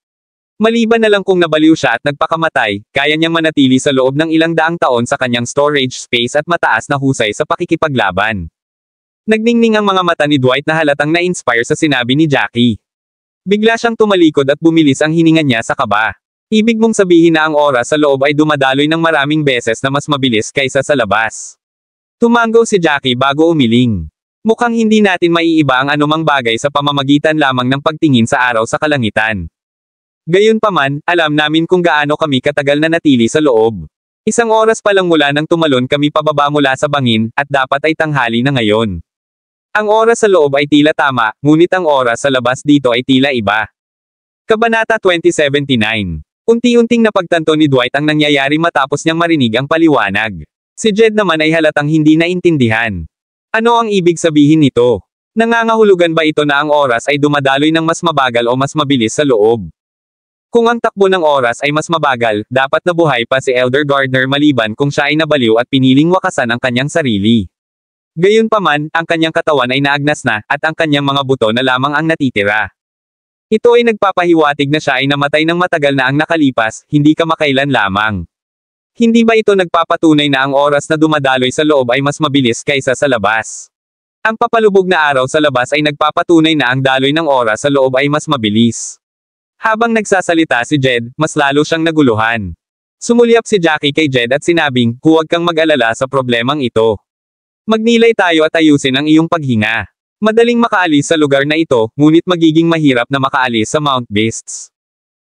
Maliban na lang kung nabaliw siya at nagpakamatay, kaya niyang manatili sa loob ng ilang daang taon sa kanyang storage space at mataas na husay sa pakikipaglaban. Nagningning ang mga mata ni Dwight na halatang na-inspire sa sinabi ni Jackie. Bigla siyang tumalikod at bumilis ang hininga niya sa kaba. Ibig mong sabihin na ang oras sa loob ay dumadaloy ng maraming beses na mas mabilis kaysa sa labas. Tumango si Jackie bago umiling. Mukhang hindi natin maiiba ang anumang bagay sa pamamagitan lamang ng pagtingin sa araw sa kalangitan. Gayunpaman, alam namin kung gaano kami katagal na natili sa loob. Isang oras pa lang mula nang tumalon kami pababa mula sa bangin, at dapat ay tanghali na ngayon. Ang oras sa loob ay tila tama, ngunit ang oras sa labas dito ay tila iba. Kabanata 2079. Unti-unting napagtanto ni Dwight ang nangyayari matapos niyang marinig ang paliwanag. Si Jed naman ay halatang hindi naintindihan. Ano ang ibig sabihin nito? Nangangahulugan ba ito na ang oras ay dumadaloy ng mas mabagal o mas mabilis sa loob? Kung ang takbo ng oras ay mas mabagal, dapat nabuhay pa si Elder Gardner maliban kung siya ay nabaliw at piniling wakasan ang kanyang sarili. Gayunpaman, ang kanyang katawan ay naagnas na, at ang kanyang mga buto na lamang ang natitira. Ito ay nagpapahiwatig na siya ay namatay ng matagal na ang nakalipas, hindi kamakailan lamang. Hindi ba ito nagpapatunay na ang oras na dumadaloy sa loob ay mas mabilis kaysa sa labas? Ang papalubog na araw sa labas ay nagpapatunay na ang daloy ng oras sa loob ay mas mabilis. Habang nagsasalita si Jed, mas lalo siyang naguluhan. Sumulyap si Jackie kay Jed at sinabing, huwag kang mag-alala sa problemang ito. Magnilay tayo at ayusin ang iyong paghinga. Madaling makaalis sa lugar na ito, ngunit magiging mahirap na makaalis sa Mount Beasts.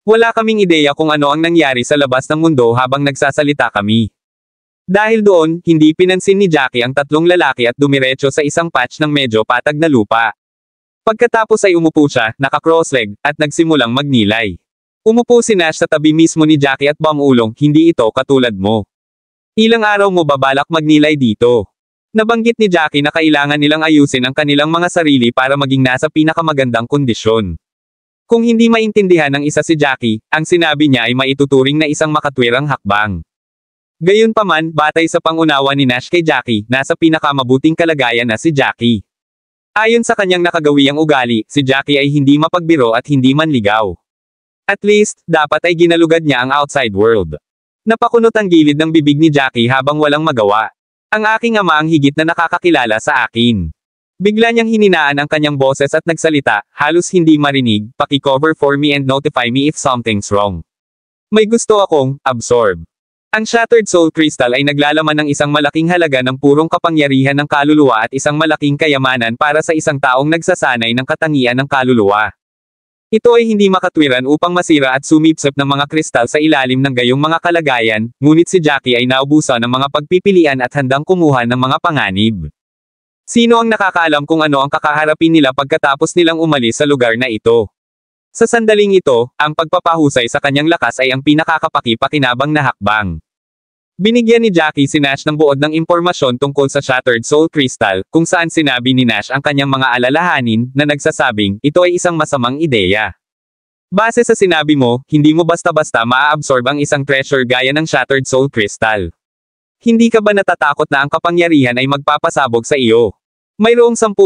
Wala kaming ideya kung ano ang nangyari sa labas ng mundo habang nagsasalita kami. Dahil doon, hindi pinansin ni Jackie ang tatlong lalaki at dumiretso sa isang patch ng medyo patag na lupa. Pagkatapos ay umupo siya, naka-crossleg, at nagsimulang magnilay. Umupo si Nash sa tabi mismo ni Jackie at bumulong, hindi ito katulad mo. Ilang araw mo ba balak magnilay dito? Nabanggit ni Jackie na kailangan nilang ayusin ang kanilang mga sarili para maging nasa pinakamagandang kondisyon. Kung hindi maintindihan ng isa si Jackie, ang sinabi niya ay maituturing na isang makatwirang hakbang. Gayunpaman, batay sa pangunawa ni Nash kay Jackie, nasa pinakamabuting kalagayan na si Jackie. Ayon sa kanyang nakagawiyang ugali, si Jackie ay hindi mapagbiro at hindi manligaw. At least, dapat ay ginalugad niya ang outside world. Napakunot ang gilid ng bibig ni Jackie habang walang magawa. Ang aking ama ang higit na nakakakilala sa akin. Bigla niyang hininaan ang kanyang boses at nagsalita, halos hindi marinig, paki-cover for me and notify me if something's wrong. May gusto akong absorb. Ang Shattered Soul Crystal ay naglalaman ng isang malaking halaga ng purong kapangyarihan ng kaluluwa at isang malaking kayamanan para sa isang taong nagsasanay ng katangian ng kaluluwa. Ito ay hindi makatwiran upang masira at sumipsip ng mga kristal sa ilalim ng gayong mga kalagayan, ngunit si Jackie ay naubusan ng mga pagpipilian at handang kumuha ng mga panganib. Sino ang nakakaalam kung ano ang kakaharapin nila pagkatapos nilang umalis sa lugar na ito? Sa sandaling ito, ang pagpapahusay sa kanyang lakas ay ang pinakakapaki-pakinabang na hakbang. Binigyan ni Jackie si Nash ng buod ng impormasyon tungkol sa Shattered Soul Crystal, kung saan sinabi ni Nash ang kanyang mga alalahanin, na nagsasabing, ito ay isang masamang ideya. Base sa sinabi mo, hindi mo basta-basta maa-absorb ang isang treasure gaya ng Shattered Soul Crystal. Hindi ka ba natatakot na ang kapangyarihan ay magpapasabog sa iyo? Mayroong 10,000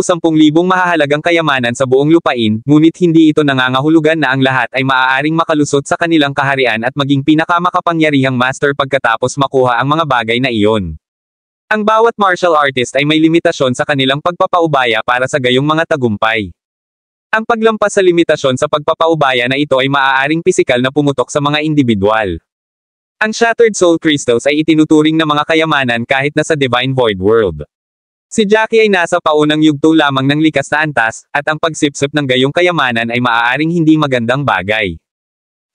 mahahalagang kayamanan sa buong lupain, ngunit hindi ito nangangahulugan na ang lahat ay maaaring makalusot sa kanilang kaharian at maging pinakamakapangyarihang master pagkatapos makuha ang mga bagay na iyon. Ang bawat martial artist ay may limitasyon sa kanilang pagpapaubaya para sa gayong mga tagumpay. Ang paglampas sa limitasyon sa pagpapaubaya na ito ay maaaring pisikal na pumutok sa mga individual. Ang Shattered Soul Crystals ay itinuturing na mga kayamanan kahit na sa Divine Void World. Si Jackie ay nasa paunang yugto lamang ng likas na antas, at ang pagsipsip ng gayong kayamanan ay maaaring hindi magandang bagay.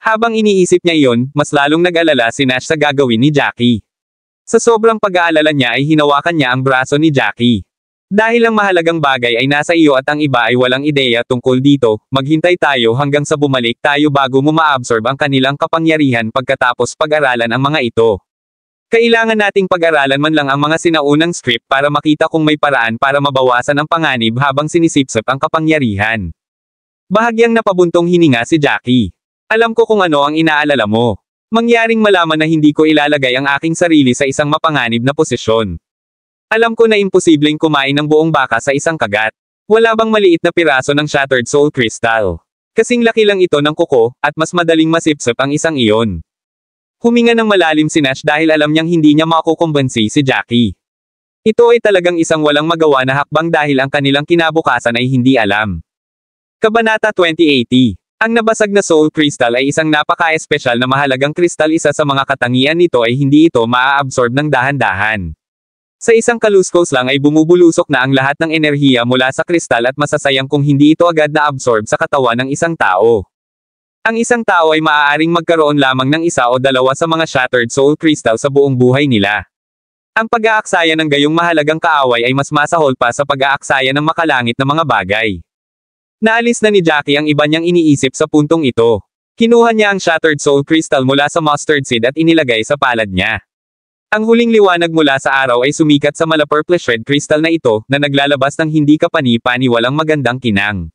Habang iniisip niya iyon, mas lalong nag-alala si Nash sa gagawin ni Jackie. Sa sobrang pag-aalala niya ay hinawakan niya ang braso ni Jackie. Dahil ang mahalagang bagay ay nasa iyo at ang iba ay walang ideya tungkol dito, maghintay tayo hanggang sa bumalik tayo bago mo ma-absorb ang kanilang kapangyarihan pagkatapos pag-aralan ang mga ito. Kailangan nating pag-aralan man lang ang mga sinaunang script para makita kung may paraan para mabawasan ang panganib habang sinisipsip ang kapangyarihan. Bahagyang napabuntong hininga si Jackie. Alam ko kung ano ang inaalala mo. Mangyaring malaman na hindi ko ilalagay ang aking sarili sa isang mapanganib na posisyon. Alam ko na imposibleng kumain ng buong baka sa isang kagat. Wala bang maliit na piraso ng Shattered Soul Crystal? Kasing laki lang ito ng kuko, at mas madaling masipsip ang isang iyon. Huminga ng malalim si Nash dahil alam niyang hindi niya makukumbansi si Jackie. Ito ay talagang isang walang magawa na hakbang dahil ang kanilang kinabukasan ay hindi alam. Kabanata 2080. Ang nabasag na Soul Crystal ay isang napaka-espesyal na mahalagang kristal. Isa sa mga katangian nito ay hindi ito maa-absorb ng dahan-dahan. Sa isang kaluskos lang ay bumubulusok na ang lahat ng enerhiya mula sa kristal at masasayang kung hindi ito agad na-absorb sa katawan ng isang tao. Ang isang tao ay maaaring magkaroon lamang ng isa o dalawa sa mga Shattered Soul Crystal sa buong buhay nila. Ang pag-aaksaya ng gayong mahalagang kaaway ay mas masahol pa sa pag-aaksaya ng makalangit na mga bagay. Naalis na ni Jackie ang iba niyang iniisip sa puntong ito. Kinuha niya ang Shattered Soul Crystal mula sa mustard seed at inilagay sa palad niya. Ang huling liwanag mula sa araw ay sumikat sa mala-purplish red crystal na ito, na naglalabas ng hindi kapani-pani walang magandang kinang.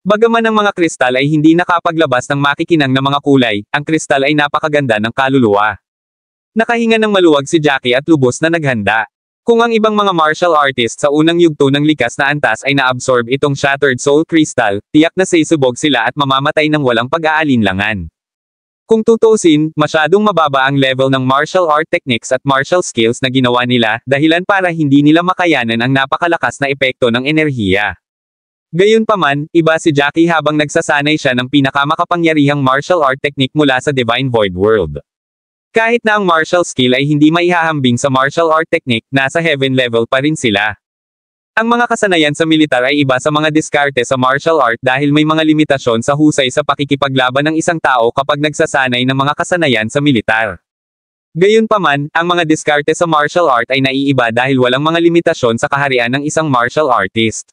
Bagaman ang mga kristal ay hindi nakapaglabas ng makikinang na mga kulay, ang kristal ay napakaganda ng kaluluwa. Nakahinga ng maluwag si Jackie at lubos na naghanda. Kung ang ibang mga martial artists sa unang yugto ng likas na antas ay na-absorb itong Shattered Soul Crystal, tiyak na sisubog sila at mamamatay ng walang pag-aalinlangan. Kung tutuusin, masyadong mababa ang level ng martial art techniques at martial skills na ginawa nila, dahilan para hindi nila makayanan ang napakalakas na epekto ng enerhiya. Gayunpaman, iba si Jackie habang nagsasanay siya ng pinakamakapangyarihang martial art technique mula sa Divine Void World. Kahit na ang martial skill ay hindi maihahambing sa martial art technique, nasa heaven level pa rin sila. Ang mga kasanayan sa militar ay iba sa mga diskarte sa martial art dahil may mga limitasyon sa husay sa pakikipaglaban ng isang tao kapag nagsasanay ng mga kasanayan sa militar. Gayunpaman, ang mga diskarte sa martial art ay naiiba dahil walang mga limitasyon sa kaharian ng isang martial artist.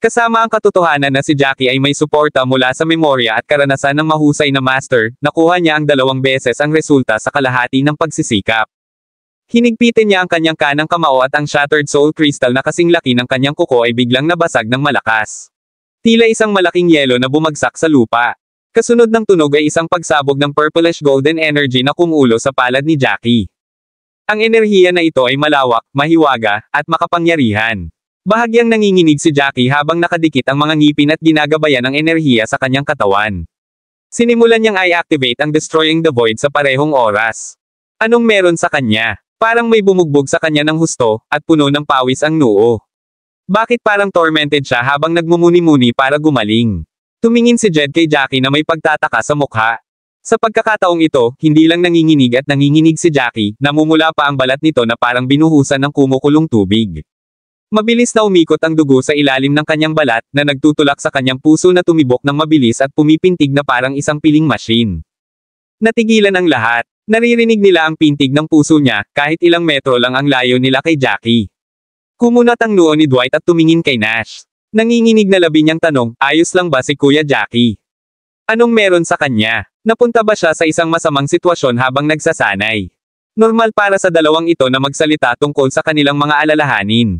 Kasama ang katotohanan na si Jackie ay may suporta mula sa memorya at karanasan ng mahusay na master, nakuha niya ang 2 beses ang resulta sa kalahati ng pagsisikap. Hinigpitin niya ang kanyang kanang kamao at ang Shattered Soul Crystal na kasing laki ng kanyang kuko ay biglang nabasag ng malakas. Tila isang malaking yelo na bumagsak sa lupa. Kasunod ng tunog ay isang pagsabog ng purplish golden energy na kumulo sa palad ni Jackie. Ang enerhiya na ito ay malawak, mahiwaga, at makapangyarihan. Bahagyang nanginginig si Jackie habang nakadikit ang mga ngipin at ginagabayan ang enerhiya sa kanyang katawan. Sinimulan niyang i-activate ang Destroying the Void sa parehong oras. Anong meron sa kanya? Parang may bumugbog sa kanya ng husto, at puno ng pawis ang noo. Bakit parang tormented siya habang nagmumuni-muni para gumaling? Tumingin si Jed kay Jackie na may pagtataka sa mukha. Sa pagkakataong ito, hindi lang nanginginig at nanginginig si Jackie, namumula pa ang balat nito na parang binuhusan ng kumukulong tubig. Mabilis na umikot ang dugo sa ilalim ng kanyang balat, na nagtutulak sa kanyang puso na tumibok ng mabilis at pumipintig na parang isang piling machine. Natigilan ang lahat. Naririnig nila ang pintig ng puso niya, kahit ilang metro lang ang layo nila kay Jackie. Kumunat ang noo ni Dwight at tumingin kay Nash. Nanginginig na labi niyang tanong, ayos lang ba si Kuya Jackie? Anong meron sa kanya? Napunta ba siya sa isang masamang sitwasyon habang nagsasanay? Normal para sa dalawang ito na magsalita tungkol sa kanilang mga alalahanin.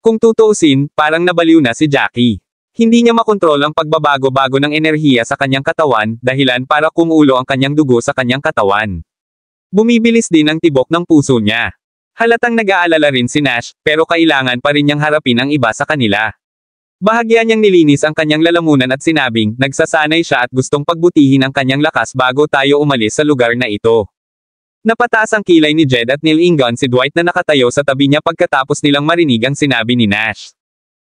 Kung tutuusin, parang nabaliw na si Jackie. Hindi niya makontrol ang pagbabago-bago ng enerhiya sa kanyang katawan, dahilan para kumulo ang kanyang dugo sa kanyang katawan. Bumibilis din ang tibok ng puso niya. Halatang nag-aalala rin si Nash, pero kailangan pa rin niyang harapin ang iba sa kanila. Bahagya niyang nilinis ang kanyang lalamunan at sinabing, nagsasanay siya at gustong pagbutihin ang kanyang lakas bago tayo umalis sa lugar na ito. Napataas ang kilay ni Jed at nilingon si Dwight na nakatayo sa tabi niya pagkatapos nilang marinig ang sinabi ni Nash.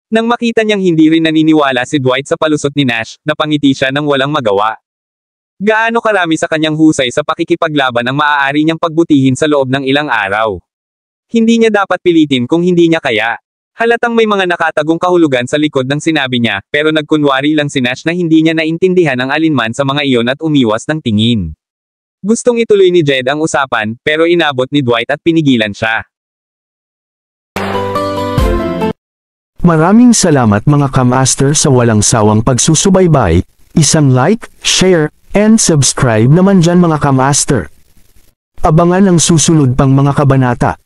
Nang makita niyang hindi rin naniniwala si Dwight sa palusot ni Nash, napangiti siya nang walang magawa. Gaano karami sa kanyang husay sa pakikipaglaban ang maaari niyang pagbutihin sa loob ng ilang araw. Hindi niya dapat pilitin kung hindi niya kaya. Halatang may mga nakatagong kahulugan sa likod ng sinabi niya, pero nagkunwari lang si Nash na hindi niya naintindihan ang alinman sa mga iyon at umiwas ng tingin. Gustong ituloy ni Jed ang usapan, pero inabot ni Dwight at pinigilan siya. Maraming salamat mga ka-master sa walang sawang pagsusubaybay, isang like, share, and subscribe naman dyan mga ka-master. Abangan ang susunod pang mga kabanata.